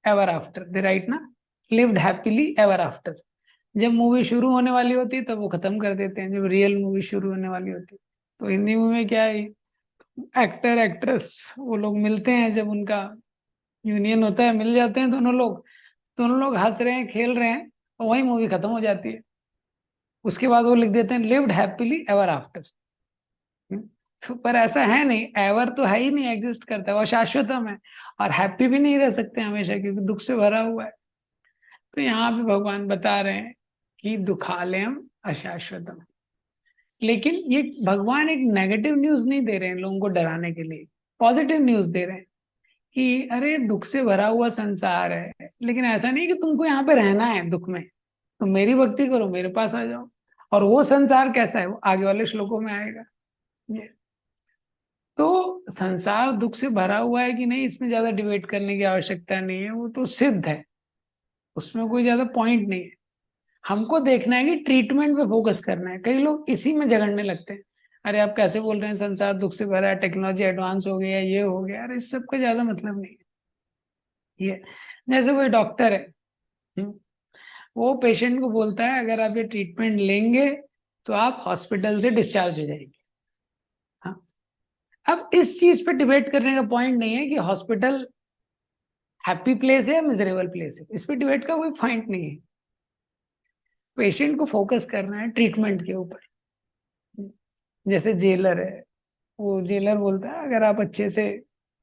Speaker 1: एवर आफ्टर, दे राइट ना, लिव्ड हैप्पीली एवर आफ्टर। जब मूवी शुरू होने वाली होती है तब वो खत्म कर देते हैं, जब रियल मूवी शुरू होने वाली होती है। तो हिंदी मूवी में क्या है, एक्टर एक्ट्रेस वो लोग मिलते हैं, जब उनका यूनियन होता है, मिल जाते हैं दोनों लोग हंस रहे हैं, खेल रहे हैं, और वही मूवी खत्म हो जाती है। उसके बाद वो लिख देते हैं लिव्ड हैप्पीली एवर आफ्टर। तो पर ऐसा है नहीं, एवर तो है ही नहीं, एग्जिस्ट करता है, वो शाश्वतम है। और हैप्पी भी नहीं रह सकते हमेशा, क्योंकि दुख से भरा हुआ है। तो यहाँ पे भगवान बता रहे हैं कि दुखालयम अशाश्वतम। लेकिन ये भगवान एक नेगेटिव न्यूज नहीं दे रहे हैं लोगों को डराने के लिए, पॉजिटिव न्यूज दे रहे हैं कि अरे दुख से भरा हुआ संसार है, लेकिन ऐसा नहीं कि तुमको यहाँ पे रहना है दुख में, तुम मेरी भक्ति करो, मेरे पास आ जाओ। और वो संसार कैसा है, वो आगे वाले श्लोकों में आएगा। ये तो संसार दुख से भरा हुआ है कि नहीं, इसमें ज्यादा डिबेट करने की आवश्यकता नहीं है, वो तो सिद्ध है, उसमें कोई ज्यादा पॉइंट नहीं है। हमको देखना है कि ट्रीटमेंट पे फोकस करना है। कई लोग इसी में झगड़ने लगते हैं, अरे आप कैसे बोल रहे हैं संसार दुख से भरा है, टेक्नोलॉजी एडवांस हो गया, ये हो गया, अरे इस सब का ज्यादा मतलब नहीं है। ये जैसे कोई डॉक्टर है, हम्म, वो पेशेंट को बोलता है अगर आप ये ट्रीटमेंट लेंगे तो आप हॉस्पिटल से डिस्चार्ज हो जाएंगे। हाँ, अब इस चीज पे डिबेट करने का पॉइंट नहीं है कि हॉस्पिटल हैप्पी प्लेस है या मिजरेबल प्लेस है, इस पे डिबेट का कोई पॉइंट नहीं है। पेशेंट को फोकस करना है ट्रीटमेंट के ऊपर। जैसे जेलर है, वो जेलर बोलता है अगर आप अच्छे से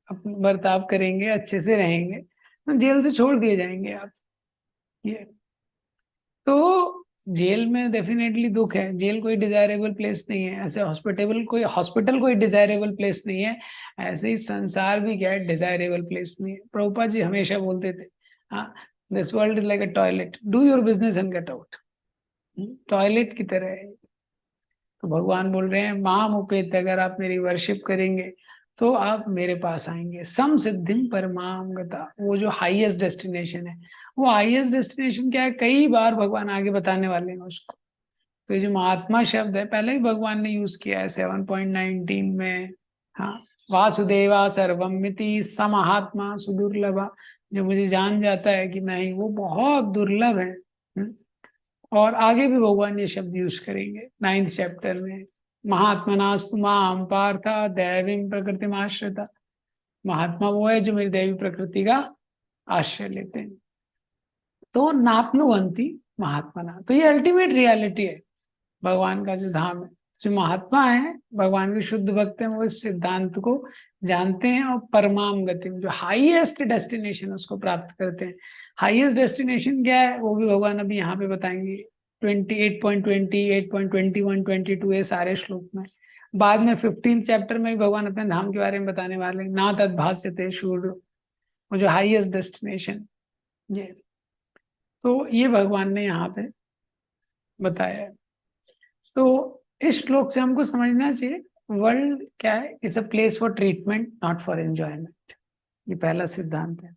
Speaker 1: अपना बर्ताव करेंगे, अच्छे से रहेंगे, तो जेल से छोड़ दिए जाएंगे आप। ये तो जेल में डेफिनेटली दुख है, जेल कोई डिजायरेबल प्लेस नहीं है, ऐसे हॉस्पिटल कोई डिजायरेबल प्लेस नहीं है। ऐसे ही संसार भी क्या है, डिजायरेबल प्लेस नहीं है। प्रभुपाद जी हमेशा बोलते थे, हाँ, this world is like a toilet, do your business and get out. Toilet की तरह है। तो भगवान बोल रहे हैं माम उपेत, अगर आप मेरी वर्शिप करेंगे तो आप मेरे पास आएंगे। सम सिद्धिम परमाम गता, वो जो हाईएस्ट डेस्टिनेशन है। वो हाईएस्ट डेस्टिनेशन क्या है, कई बार भगवान आगे बताने वाले हैं उसको। तो ये जो महात्मा शब्द है पहले ही भगवान ने यूज किया है 7.19 में। हाँ, वासुदेवा सर्वमिति स महात्मा सुदुर्लभा, जो मुझे जान जाता है कि मैं ही, वो बहुत दुर्लभ है। और आगे भी भगवान ये शब्द यूज करेंगे 9th चैप्टर में, महात्मनास्तु माम पार्थ दैवीं प्रकृति आश्रिता। महात्मा वो है जो मेरी दैवी प्रकृति का आश्रय लेते हैं। तो नापनुवंती महात्मा, तो ये अल्टीमेट रियलिटी है भगवान का जो धाम है। जो महात्मा है, भगवान के शुद्ध भक्त हैं, वो इस सिद्धांत को जानते हैं और परमाम गति, जो हाईएस्ट डेस्टिनेशन उसको प्राप्त करते हैं। हाईएस्ट डेस्टिनेशन क्या है वो भी भगवान अभी यहाँ पे बताएंगे, 28.20, 8.21, 22, ये सारे श्लोक में। बाद में 15th चैप्टर में भी भगवान अपने धाम के बारे में बताने वाले हैं, ना तद्भास्यते शूद्र, वो जो हाईएस्ट डेस्टिनेशन। ये तो ये भगवान ने यहाँ पे बताया है। तो इस श्लोक से हमको समझना चाहिए वर्ल्ड क्या है, it's a place for treatment not for enjoyment. ये पहला सिद्धांत है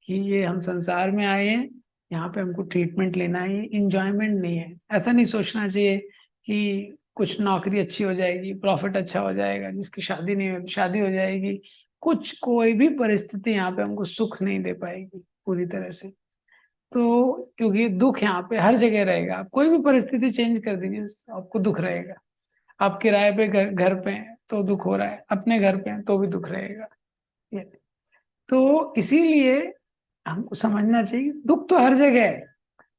Speaker 1: कि ये हम संसार में आए हैं, यहाँ पे हमको ट्रीटमेंट लेना है, इंजॉयमेंट नहीं है। ऐसा नहीं सोचना चाहिए कि कुछ नौकरी अच्छी हो जाएगी, प्रॉफिट अच्छा हो जाएगा, जिसकी शादी नहीं हो शादी हो जाएगी। कुछ कोई भी परिस्थिति यहाँ पे हमको सुख नहीं दे पाएगी पूरी तरह से। तो क्योंकि दुख यहाँ पे हर जगह रहेगा, आप कोई भी परिस्थिति चेंज कर दीजिए आपको दुख रहेगा। आप किराए पे घर पे हैं तो दुख हो रहा है, अपने घर पे हैं तो भी दुख रहेगा। ये तो इसीलिए हमको समझना चाहिए दुख तो हर जगह है।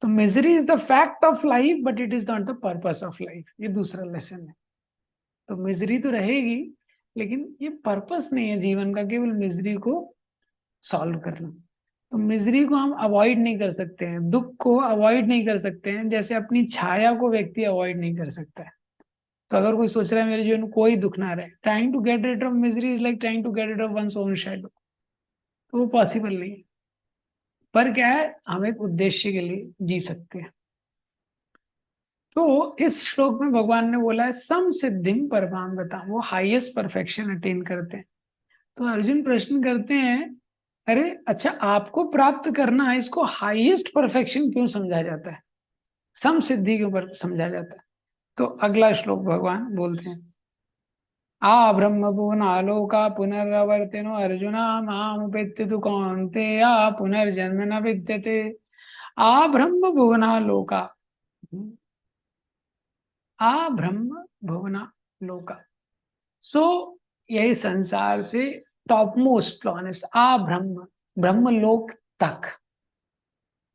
Speaker 1: तो misery is the fact of life but it is not the purpose of life. ये दूसरा लेसन है। तो मिजरी तो रहेगी लेकिन ये पर्पस नहीं है जीवन का, केवल मिजरी को सॉल्व करना। तो मिजरी को हम अवॉइड नहीं कर सकते हैं, दुख को अवॉइड नहीं कर सकते हैं, जैसे अपनी छाया को व्यक्ति अवॉइड नहीं कर सकता है। तो अगर कोई सोच रहा है मेरे जीवन में कोई दुख ना रहे, trying to get rid of misery is like trying to get rid of one's own shadow. तो वो पॉसिबल नहीं है। पर क्या है, हम एक उद्देश्य के लिए जी सकते हैं। तो इस श्लोक में भगवान ने बोला है सम सिद्धिम परमाम गता, वो हाईएस्ट परफेक्शन अटेन करते हैं। तो अर्जुन प्रश्न करते हैं, अरे अच्छा आपको प्राप्त करना है, इसको हाईएस्ट परफेक्शन क्यों समझा जाता है, सम सिद्धि के ऊपर समझा जाता है? तो अगला श्लोक भगवान बोलते हैं, आ ब्रह्म भुवनालोका पुनरावर्तिनो अर्जुना मामुपेत्य तु कौन्तेय पुनर्जन्म न विद्यते। आ ब्रह्म भुवनालोका, आ ब्रह्म भुवना लोका। सो यही संसार से टॉप मोस्ट प्लॉनेस्ट आ ब्रह्म, ब्रह्मलोक तक।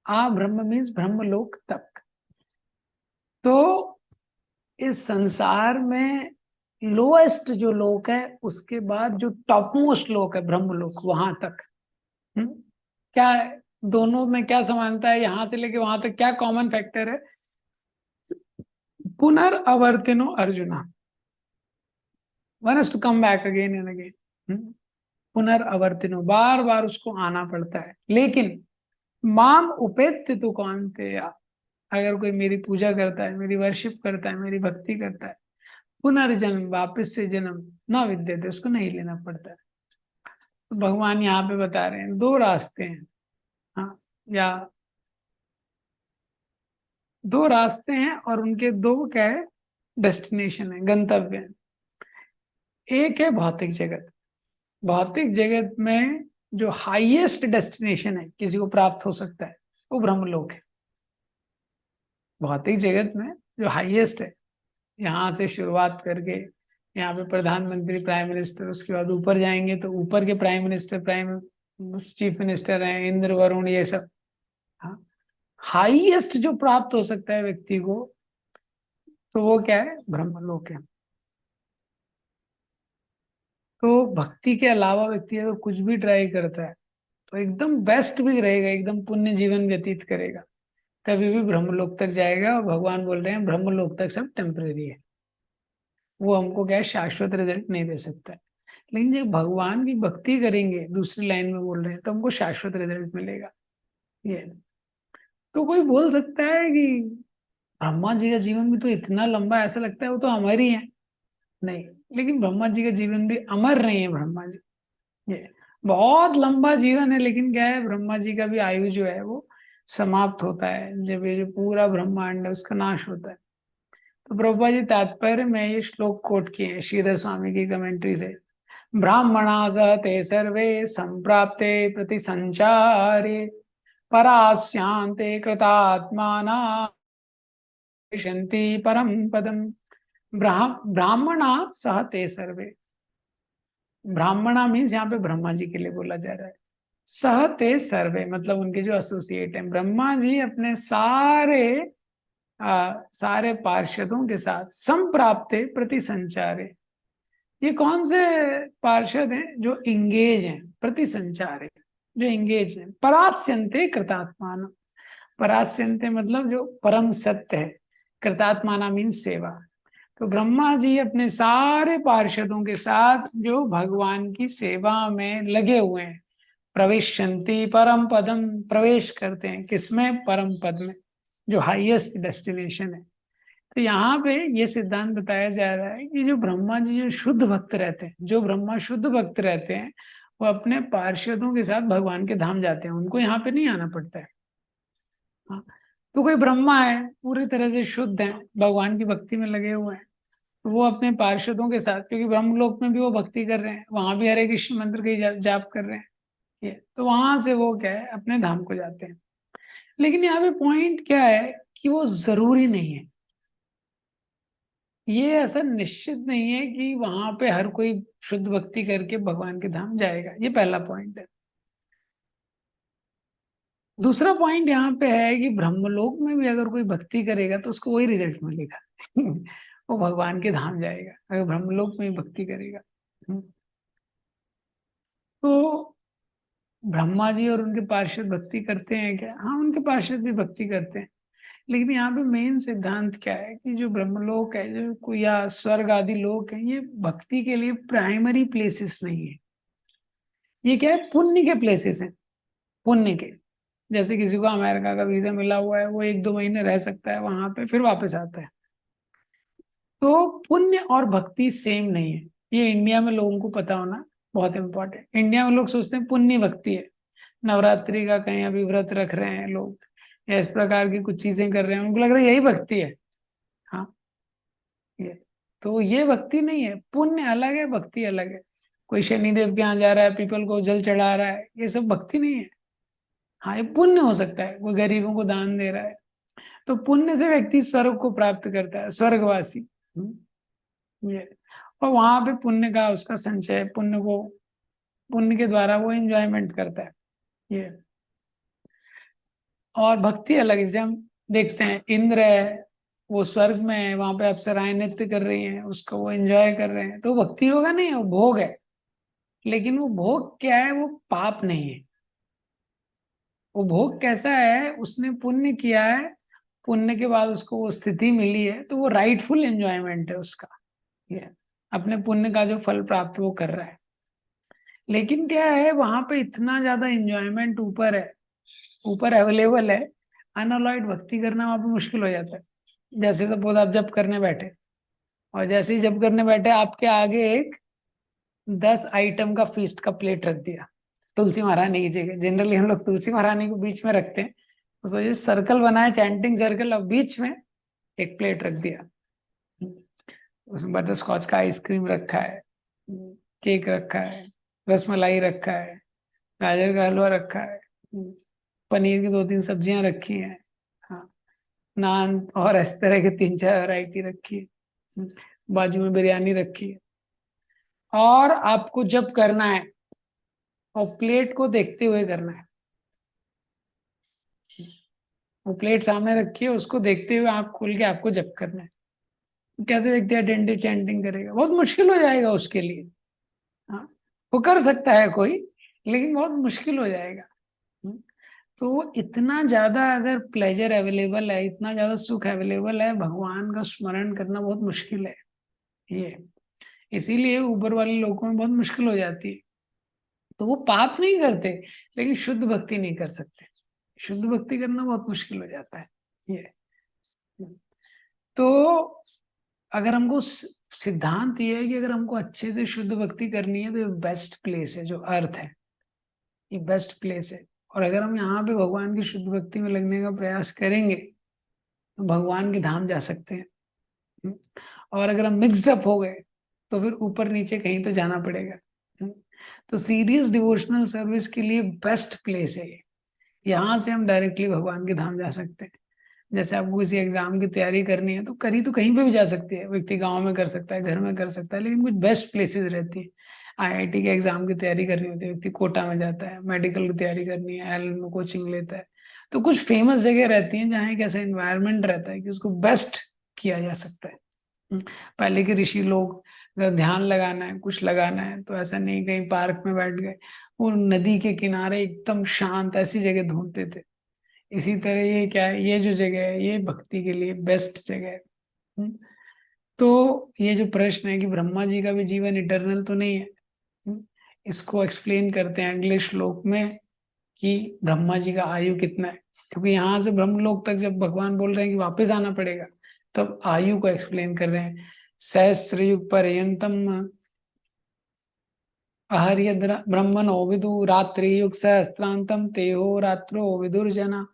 Speaker 1: आ ब्रह्म मीन्स ब्रह्मलोक तक। तो इस संसार में लोएस्ट जो लोक है उसके बाद जो टॉप मोस्ट लोक है ब्रह्मलोक, वहां तक। क्या है? दोनों में क्या समानता है, यहां से लेके वहां तक क्या कॉमन फैक्टर है? पुनर्वर्तिनो Arjuna, one has to come back again and again. पुनर्वर्तिनो, बार बार उसको आना पड़ता है। लेकिन माम उपेत्य तु कौन्तेय, अगर कोई मेरी पूजा करता है, मेरी वर्शिप करता है, मेरी भक्ति करता है, पुनर्जन्म वापस से जन्म न विद्यते, उसको नहीं लेना पड़ता है। तो भगवान यहाँ पे बता रहे हैं दो रास्ते हैं। हाँ, या दो रास्ते हैं और उनके दो क्या है, डेस्टिनेशन है, गंतव्य है। एक है भौतिक जगत। भौतिक जगत में जो हाईएस्ट डेस्टिनेशन है किसी को प्राप्त हो सकता है वो ब्रह्मलोक है। भौतिक जगत में जो हाईएस्ट है, यहाँ से शुरुआत करके यहाँ पे प्रधानमंत्री, प्राइम मिनिस्टर, उसके बाद ऊपर जाएंगे तो ऊपर के prime minister, prime chief minister हैं, इंद्र वरुण, ये सब। हाँ, हाईएस्ट जो प्राप्त हो सकता है व्यक्ति को, तो वो क्या है, ब्रह्मलोक है। तो भक्ति के अलावा व्यक्ति अगर कुछ भी ट्राई करता है तो एकदम बेस्ट भी रहेगा, एकदम पुण्य जीवन व्यतीत करेगा, तभी भी ब्रह्मलोक तक जाएगा। और भगवान बोल रहे हैं ब्रह्मलोक तक सब टेम्परेरी है, वो हमको क्या है, शाश्वत रिजल्ट नहीं दे सकता है। लेकिन जब भगवान की भक्ति करेंगे, दूसरी लाइन में बोल रहे हैं, तो हमको शाश्वत रिजल्ट मिलेगा। ये तो कोई बोल सकता है कि ब्रह्मा जी का जीवन भी तो इतना लंबा, ऐसा लगता है वो तो अमर ही है। नहीं, लेकिन ब्रह्मा जी का जीवन भी अमर नहीं है। ब्रह्मा जी ये बहुत लंबा जीवन है, लेकिन क्या है, ब्रह्मा जी का भी आयु जो है वो समाप्त होता है जब ये जो पूरा ब्रह्मांड है उसका नाश होता है। तो प्रभुपा जी तात्पर्य में ये श्लोक कोट किए हैं श्रीधर स्वामी की कमेंट्री से। ब्राह्मणा स ते सर्वे संप्राप्ते प्रति संचारे परास्यांते कृतात्माना विशन्ति परम पदम। ब्राह्मणा सह ते सर्वे, ब्राह्मणा मीन्स यहाँ पे ब्रह्मा जी के लिए बोला जा रहा है। सह ते सर्वे मतलब उनके जो एसोसिएट हैं, ब्रह्मा जी अपने सारे पार्षदों के साथ संप्राप्ते प्रति संचारे। ये कौन से पार्षद हैं? जो इंगेज हैं, प्रति संचारे जो इंगेज हैं। परास्यन्ते कृतात्मान, परास्यन्ते मतलब जो परम सत्य है, कृतात्माना मीन्स सेवा। तो ब्रह्मा जी अपने सारे पार्षदों के साथ जो भगवान की सेवा में लगे हुए हैं, प्रविशन्ति परम पदम, प्रवेश करते हैं किसमें, परम पद में, जो हाईएस्ट डेस्टिनेशन है। तो यहाँ पे ये सिद्धांत बताया जा रहा है कि जो ब्रह्मा जी जो शुद्ध भक्त रहते हैं, जो ब्रह्मा शुद्ध भक्त रहते हैं, वो अपने पार्षदों के साथ भगवान के धाम जाते हैं, उनको यहाँ पे नहीं आना पड़ता है। हाँ, तो कोई ब्रह्मा है पूरी तरह से शुद्ध है, भगवान की भक्ति में लगे हुए हैं, तो वो अपने पार्षदों के साथ, क्योंकि ब्रह्मलोक में भी वो भक्ति कर रहे हैं, वहां भी हरे कृष्ण मंत्र के जाप कर रहे हैं, ये तो वहां से वो क्या है अपने धाम को जाते हैं। लेकिन यहाँ पे पॉइंट क्या है कि वो जरूरी नहीं है, ये ऐसा निश्चित नहीं है कि वहां पे हर कोई शुद्ध भक्ति करके भगवान के धाम जाएगा, ये पहला पॉइंट है। दूसरा पॉइंट यहाँ पे है कि ब्रह्मलोक में भी अगर कोई भक्ति करेगा तो उसको वही रिजल्ट मिलेगा वो भगवान के धाम जाएगा अगर ब्रह्मलोक में भी भक्ति करेगा। तो ब्रह्मा जी और उनके पार्षद भक्ति करते हैं क्या? हाँ, उनके पार्षद भी भक्ति करते हैं, लेकिन यहाँ पे मेन सिद्धांत क्या है कि जो ब्रह्मलोक है, जो कोई या स्वर्ग आदि लोक है, ये भक्ति के लिए प्राइमरी प्लेसेस नहीं है, ये क्या है पुण्य के प्लेसेस हैं, पुण्य के। जैसे किसी को अमेरिका का वीजा मिला हुआ है, वो 1-2 महीने रह सकता है वहां पे, फिर वापस आता है। तो पुण्य और भक्ति सेम नहीं है, ये इंडिया में लोगों को पता होना बहुत इंपॉर्टेंट। इंडिया में लोग सोचते हैं पुण्य भक्ति है, नवरात्रि का कहीं अभी व्रत रख रहे हैं लोग, या इस प्रकार की कुछ चीजें कर रहे हैं, उनको लग रहा है यही भक्ति है। हाँ, ये तो ये भक्ति नहीं है, पुण्य अलग है, भक्ति अलग है। कोई शनिदेव के यहाँ जा रहा है, पीपल को जल चढ़ा रहा है, ये सब भक्ति नहीं है। हाँ, ये पुण्य हो सकता है, कोई गरीबों को दान दे रहा है, तो पुण्य से व्यक्ति स्वर्ग को प्राप्त करता है, स्वर्गवासी। ये और वहां पे पुण्य का उसका संचय, पुण्य को, पुण्य के द्वारा वो एंजॉयमेंट करता है ये। और भक्ति अलग है, जैसे हम देखते हैं इंद्र है, वो स्वर्ग में है, वहां पे अप्सराएं नृत्य कर रही हैं, उसको वो एंजॉय कर रहे हैं, तो भक्ति होगा नहीं है, वो भोग है। लेकिन वो भोग क्या है, वो पाप नहीं है। वो भोग कैसा है, उसने पुण्य किया है, पुण्य के बाद उसको वो स्थिति मिली है, तो वो राइटफुल एंजॉयमेंट है उसका, ये अपने पुण्य का जो फल प्राप्त वो कर रहा है। लेकिन क्या है, वहां पे इतना ज्यादा एंजॉयमेंट ऊपर है, ऊपर अवेलेबल है, अनअलॉयड भक्ति करना वहां पे मुश्किल हो जाता है। जैसे सपोज आप जब करने बैठे, और जैसे ही जब करने बैठे आपके आगे एक 10 आइटम का फीस्ट का प्लेट रख दिया, तुलसी महारानी की जगह, जनरली हम लोग तुलसी महारानी को बीच में रखते हैं, तो सोचिए सर्कल बनाए, चैंटिंग सर्कल, और बीच में एक प्लेट रख दिया, उसमें बटर स्कॉच का आइसक्रीम रखा है, केक रखा है, रसमलाई रखा है, गाजर का हलवा रखा है, पनीर की 2-3 सब्जियां रखी हैं, हाँ, नान और इस तरह के 3-4 वैरायटी रखी है, बाजू में बिरयानी रखी है। और आपको जब करना है, और प्लेट को देखते हुए करना है, वो प्लेट सामने रखी है, उसको देखते हुए आंख खोल के आपको जब करना है। तो कैसे व्यक्ति अटेंटिव चैंटिंग करेगा? बहुत मुश्किल हो जाएगा उसके लिए। हाँ, वो कर सकता है कोई, लेकिन बहुत मुश्किल हो जाएगा। तो इतना ज्यादा अगर प्लेजर अवेलेबल है, इतना ज्यादा सुख अवेलेबल है, भगवान का स्मरण करना बहुत मुश्किल है ये। इसीलिए ऊपर वाले लोगों में बहुत मुश्किल हो जाती है। तो वो पाप नहीं करते, लेकिन शुद्ध भक्ति नहीं कर सकते, शुद्ध भक्ति करना बहुत मुश्किल हो जाता है ये। तो अगर हमको सिद्धांत ये है कि अगर हमको अच्छे से शुद्ध भक्ति करनी है, तो ये बेस्ट प्लेस है, जो अर्थ है, ये बेस्ट प्लेस है। और अगर हम यहाँ पे भगवान की शुद्ध भक्ति में लगने का प्रयास करेंगे, तो भगवान के धाम जा सकते हैं। और अगर हम मिक्सड अप हो गए, तो फिर ऊपर नीचे कहीं तो जाना पड़ेगा। तो सीरियस डिवोशनल सर्विस के लिए बेस्ट प्लेस है ये। यहाँ से हम डायरेक्टली भगवान के धाम जा सकते हैं। जैसे आपको किसी एग्जाम की तैयारी करनी है, तो करी तो कहीं पे भी जा सकती है, व्यक्ति गांव में कर सकता है, घर में कर सकता है, लेकिन कुछ बेस्ट प्लेसेस रहती है। आईआईटी के एग्जाम की तैयारी करनी होती है, व्यक्ति कोटा में जाता है, मेडिकल की तैयारी करनी है, एल में कोचिंग लेता है। तो कुछ फेमस जगह रहती हैं जहाँ एक ऐसा इन्वायरमेंट रहता है कि उसको बेस्ट किया जा सकता है। पहले के ऋषि लोग, अगर ध्यान लगाना है, कुछ लगाना है, तो ऐसा नहीं कहीं पार्क में बैठ गए, वो नदी के किनारे एकदम शांत ऐसी जगह ढूंढते थे। इसी तरह ये क्या है, ये जो जगह है, ये भक्ति के लिए बेस्ट जगह है। तो ये जो प्रश्न है कि ब्रह्मा जी का भी जीवन इटर्नल तो नहीं है, इसको एक्सप्लेन करते हैं अगले श्लोक में कि ब्रह्मा जी का आयु कितना है। क्योंकि यहाँ से ब्रह्मलोक तक जब भगवान बोल रहे हैं कि वापस आना पड़ेगा, तब आयु को एक्सप्लेन कर रहे हैं। सहस्र युग पर्यंतम अहर्यद ब्रह्मणो विदु रात्रि युग सहस्त्रांतम तेहो रात्रो विदुर्जना।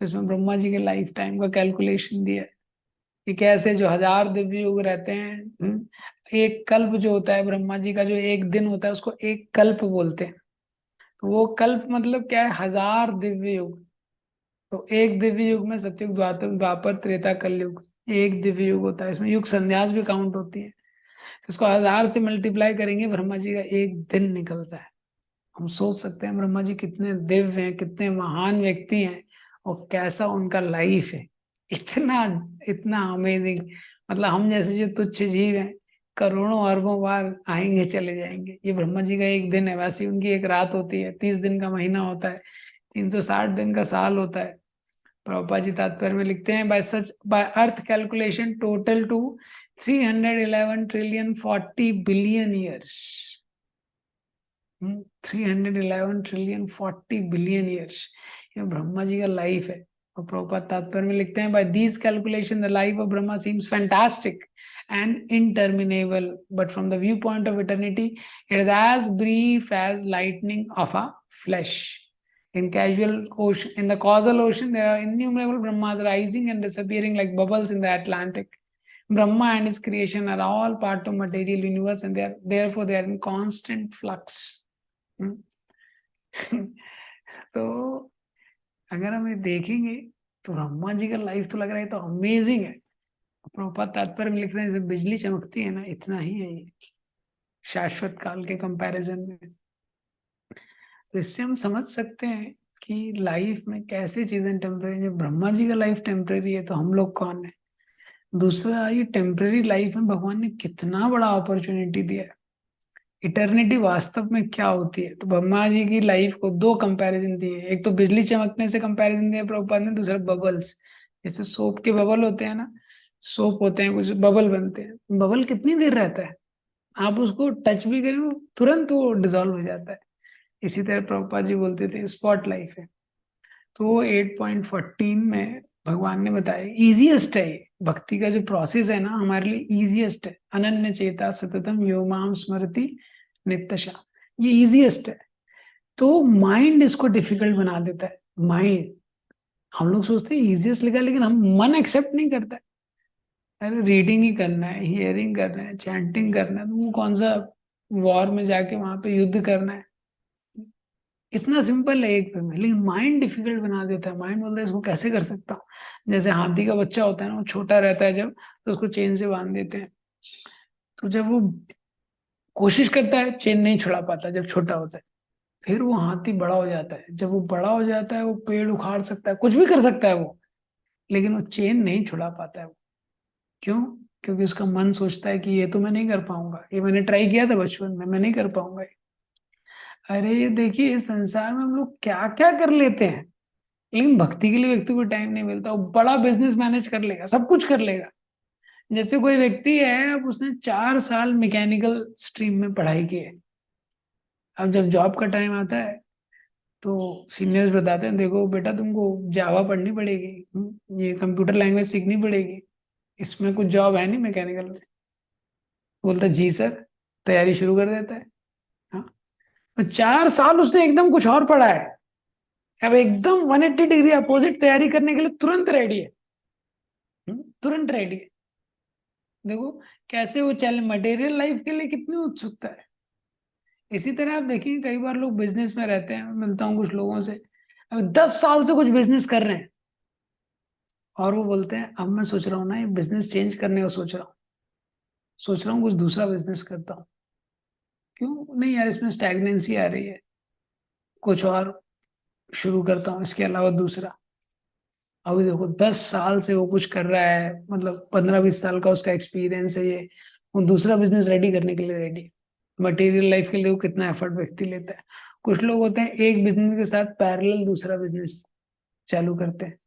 Speaker 1: इसमें ब्रह्मा जी के लाइफ टाइम का कैलकुलेशन दिया है कि कैसे जो 1000 दिव्य युग रहते हैं। एक कल्प जो होता है ब्रह्मा जी का, जो एक दिन होता है उसको एक कल्प बोलते हैं। तो वो कल्प मतलब क्या है, 1000 दिव्य युग। तो एक दिव्य युग में सतयुग द्वापर द्वापर त्रेता कलयुग एक दिव्य युग होता है। इसमें युग संध्यास भी काउंट होती है। तो इसको 1000 से मल्टीप्लाई करेंगे, ब्रह्मा जी का एक दिन निकलता है। हम सोच सकते हैं ब्रह्मा जी कितने दिव्य हैं, कितने महान व्यक्ति हैं, और कैसा उनका लाइफ है। इतना इतना अमेजिंग। मतलब हम जैसे जो तुच्छ जीव हैं, करोड़ों अरबों बार आएंगे चले जाएंगे, ये ब्रह्मा जी का एक दिन है। वैसे ही उनकी एक रात होती है, 30 दिन का महीना होता है, 360 दिन का साल होता है। प्रभुपाद जी तात्पर्य में लिखते हैं, by earth calculation total to 311 trillion 40 billion years. 311 trillion 40 billion years ये ब्रह्मा जी का लाइफ है। और प्रभुपाद तात्पर्य में लिखते हैं, by these calculation the life of Brahma seems fantastic and interminable, but from the viewpoint of eternity it is as brief as lightning of a flash. In the causal ocean there are innumerable Brahmas rising and disappearing like bubbles in the Atlantic. Brahma and his creation are all part of material universe, and therefore they are in constant flux. तो अगर हम ये देखेंगे तो ब्रह्मा जी का life तो लग रहा है तो अमेजिंग है। प्रभुपाद तात्पर्य में लिख रहे हैं, जैसे बिजली चमकती है ना, इतना ही है ये शाश्वत काल के कंपैरिजन में। तो इससे हम समझ सकते हैं कि लाइफ में कैसी चीजें टेम्परेरी। जब ब्रह्मा जी का लाइफ टेम्परेरी है तो हम लोग कौन है। दूसरा, ये टेम्परेरी लाइफ में भगवान ने कितना बड़ा अपॉर्चुनिटी दिया है। इटर्निटी वास्तव में क्या होती है, तो ब्रह्मा जी की लाइफ को दो कंपैरिजन दिए। एक तो बिजली चमकने से कंपैरिजन दिया प्रभुपाद ने, दूसरा बबल्स। जैसे सोप के बबल होते हैं ना, सोप होते हैं कुछ बबल बनते हैं, बबल कितनी देर रहता है, आप उसको टच भी करें तुरंत वो डिजोल्व हो जाता है। इसी तरह प्रभुपाद जी बोलते थे स्पॉट लाइफ है। तो 8.14 में भगवान ने बताया इजिएस्ट है ये भक्ति का जो प्रोसेस है ना, हमारे लिए इजिएस्ट है। अनन्य चेता सततम यो माम स्मृति नित्यशा, ये इजिएस्ट है। तो माइंड इसको डिफिकल्ट बना देता है। माइंड, हम लोग सोचते हैं इजिएस्ट लिखा, लेकिन हम मन एक्सेप्ट नहीं करता है। अरे रीडिंग ही करना है, हियरिंग करना है, चैंटिंग करना है, तो वो कौन सा वॉर में जाके वहां पे युद्ध करना है। इतना सिंपल है एक पे में, लेकिन माइंड डिफिकल्ट बना देता है। माइंड बोलता है इसको कैसे कर सकता हूँ। जैसे हाथी का बच्चा होता है ना, वो छोटा रहता है जब, तो उसको चेन से बांध देते हैं। तो जब वो कोशिश करता है, चेन नहीं छुड़ा पाता जब छोटा होता है। फिर वो हाथी बड़ा हो जाता है, जब वो बड़ा हो जाता है वो पेड़ उखाड़ सकता है, कुछ भी कर सकता है वो, लेकिन वो चेन नहीं छुड़ा पाता है वो। क्यों? क्योंकि उसका मन सोचता है कि ये तो मैं नहीं कर पाऊंगा, ये मैंने ट्राई किया था बचपन में, मैं नहीं कर पाऊंगा। अरे देखिए, इस संसार में हम लोग क्या क्या कर लेते हैं, लेकिन भक्ति के लिए व्यक्ति को टाइम नहीं मिलता। वो बड़ा बिजनेस मैनेज कर लेगा, सब कुछ कर लेगा। जैसे कोई व्यक्ति है, अब उसने 4 साल मैकेनिकल स्ट्रीम में पढ़ाई की है। अब जब जॉब का टाइम आता है तो सीनियर्स बताते हैं, देखो बेटा तुमको जावा पढ़नी पड़ेगी, ये कंप्यूटर लैंग्वेज सीखनी पड़ेगी, इसमें कुछ जॉब है नहीं मैकेनिकल में। बोलता जी सर, तैयारी शुरू कर देता है। हाँ, तो 4 साल उसने एकदम कुछ और पढ़ा है, अब एकदम 180 डिग्री अपोजिट तैयारी करने के लिए तुरंत रेडी है। तुरंत रेडी है। देखो कैसे वो चल मटेरियल लाइफ के लिए कितनी उत्सुकता है। इसी तरह आप देखिए, कई बार लोग बिजनेस में रहते हैं, मिलता हूँ कुछ लोगों से, अब 10 साल से कुछ बिजनेस कर रहे हैं, और वो बोलते हैं अब मैं सोच रहा हूँ ना ये बिजनेस चेंज करने का सोच रहा हूँ कुछ दूसरा बिजनेस करता हूँ। क्यों नहीं यार, इसमें स्टैग्नेंसी आ रही है, कुछ और शुरू करता हूँ इसके अलावा दूसरा। अभी देखो 10 साल से वो कुछ कर रहा है, मतलब 15-20 साल का उसका एक्सपीरियंस है ये, वो दूसरा बिजनेस रेडी करने के लिए रेडी है। मटेरियल लाइफ के लिए वो कितना एफर्ट व्यक्ति लेता है। कुछ लोग होते हैं एक बिजनेस के साथ पैरेलल दूसरा बिजनेस चालू करते हैं।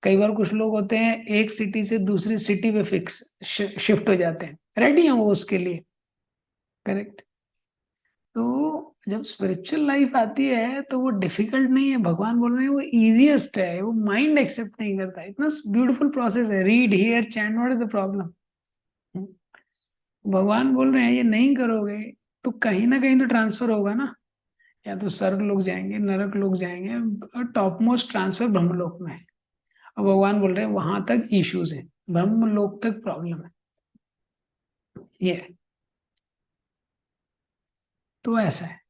Speaker 1: कई बार कुछ लोग होते हैं एक सिटी से दूसरी सिटी पे फिक्स शिफ्ट हो जाते हैं, रेडी हैं वो उसके लिए। करेक्ट। तो जब स्पिरिचुअल लाइफ आती है तो वो डिफिकल्ट नहीं है, भगवान बोल रहे हैं वो इजीएस्ट है, वो माइंड एक्सेप्ट नहीं करता, इतना ब्यूटीफुल प्रोसेस है, read here chant, what is the problem. भगवान बोल रहे हैं ये नहीं करोगे तो कहीं ना कहीं तो ट्रांसफर होगा ना, या तो स्वर्ग लोग जाएंगे, नरक लोग जाएंगे, और टॉप मोस्ट ट्रांसफर ब्रह्मलोक में है। और भगवान बोल रहे हैं वहां तक इश्यूज है, ब्रह्मलोक तक प्रॉब्लम है ये। तो ऐसा है।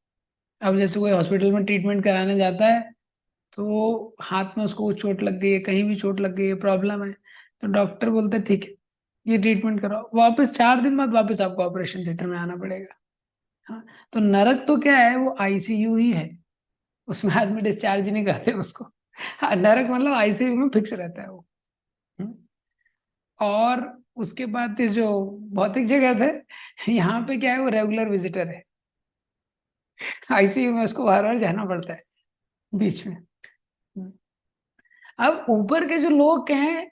Speaker 1: अब जैसे कोई हॉस्पिटल में ट्रीटमेंट कराने जाता है, तो हाथ में उसको चोट लग गई है, कहीं भी चोट लग गई है, प्रॉब्लम है, तो डॉक्टर बोलते हैं ठीक है ये ट्रीटमेंट कराओ, वापस 4 दिन बाद वापस आपको ऑपरेशन थिएटर में आना पड़ेगा। हाँ, तो नरक तो क्या है, वो आईसीयू ही है, उसमें आदमी डिस्चार्ज नहीं करते उसको। हाँ, नरक मतलब आईसीयू में फिक्स रहता है वो। हम्म। और उसके बाद ये जो भौतिक जगत है, यहाँ पे क्या है, वो रेगुलर विजिटर है, आईसीयू में उसको बार बार जाना पड़ता है बीच में। हम्म। अब ऊपर के जो लोग हैं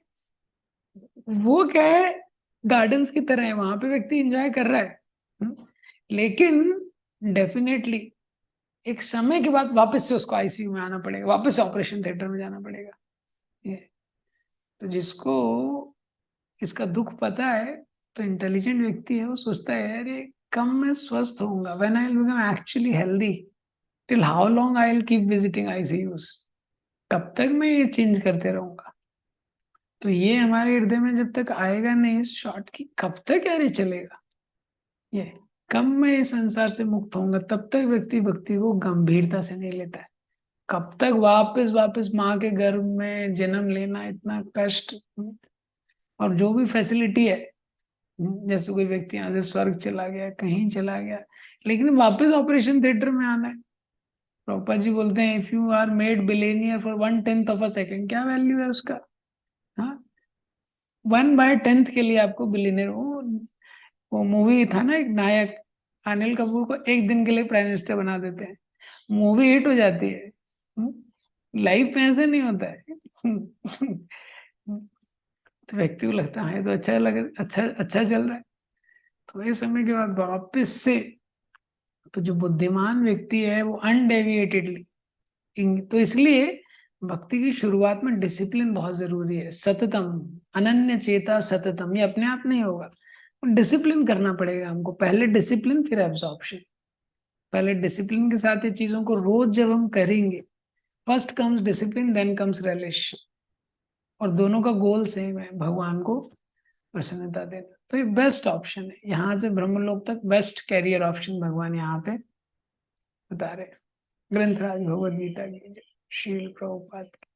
Speaker 1: वो क्या है, गार्डन्स की तरह है, वहां पे व्यक्ति एंजॉय कर रहा है। लेकिन डेफिनेटली एक समय के बाद वापस से उसको आईसीयू में आना पड़ेगा, वापस ऑपरेशन थिएटर में जाना पड़ेगा ये। तो जिसको इसका दुख पता है, तो इंटेलिजेंट व्यक्ति है, वो सोचता है अरे कब मैं स्वस्थ होऊंगा, when I will become actually healthy, till how long I will keep visiting ICUs, कब तक मैं ये चेंज करते रहूंगा। तो ये हमारे हृदय में जब तक आएगा नहीं इस शॉट की, कब तक यार ये चलेगा ये, कब मैं इस संसार से मुक्त होऊंगा, तब तक व्यक्ति भक्ति को गंभीरता से नहीं लेता है। कब तक वापस वापस माँ के गर्भ में जन्म लेना, इतना कष्ट, और जो भी फैसिलिटी है, जैसे कोई व्यक्ति यहाँ से स्वर्ग चला गया, कहीं चला गया, लेकिन वापस ऑपरेशन थिएटर में आना है। प्रभुपाद जी बोलते हैं if you are made billionaire for 1/10 of a second, क्या वैल्यू है उसका। हाँ, 1/10 के लिए आपको बिलेनियर, वो मूवी था ना, एक नायक अनिल कपूर को एक दिन के लिए प्राइम मिनिस्टर बना देते हैं, मूवी हिट हो जाती है। लाइफ में ऐसे नहीं होता है। तो व्यक्ति को लगता है तो अच्छा लगे, अच्छा अच्छा चल रहा है, थोड़े समय के बाद वापस से। तो जो बुद्धिमान व्यक्ति है वो अनडेविएटेडली, तो इसलिए भक्ति की शुरुआत में डिसिप्लिन बहुत जरूरी है, सततम, अनन्य चेता सततम, ये अपने आप नहीं होगा, डिसिप्लिन करना पड़ेगा हमको, पहले डिसिप्लिन फिर एब्जॉर्प्शन। पहले डिसिप्लिन के साथ ये चीजों को रोज जब हम करेंगे, first comes discipline then comes relation, और दोनों का गोल सेम है, भगवान को प्रसन्नता देना। तो ये बेस्ट ऑप्शन है, यहाँ से ब्रह्मलोक तक बेस्ट कैरियर ऑप्शन भगवान यहाँ पे बता रहे हैं। ग्रंथराज भगवद गीता की जय। श्रील प्रभुपाद की।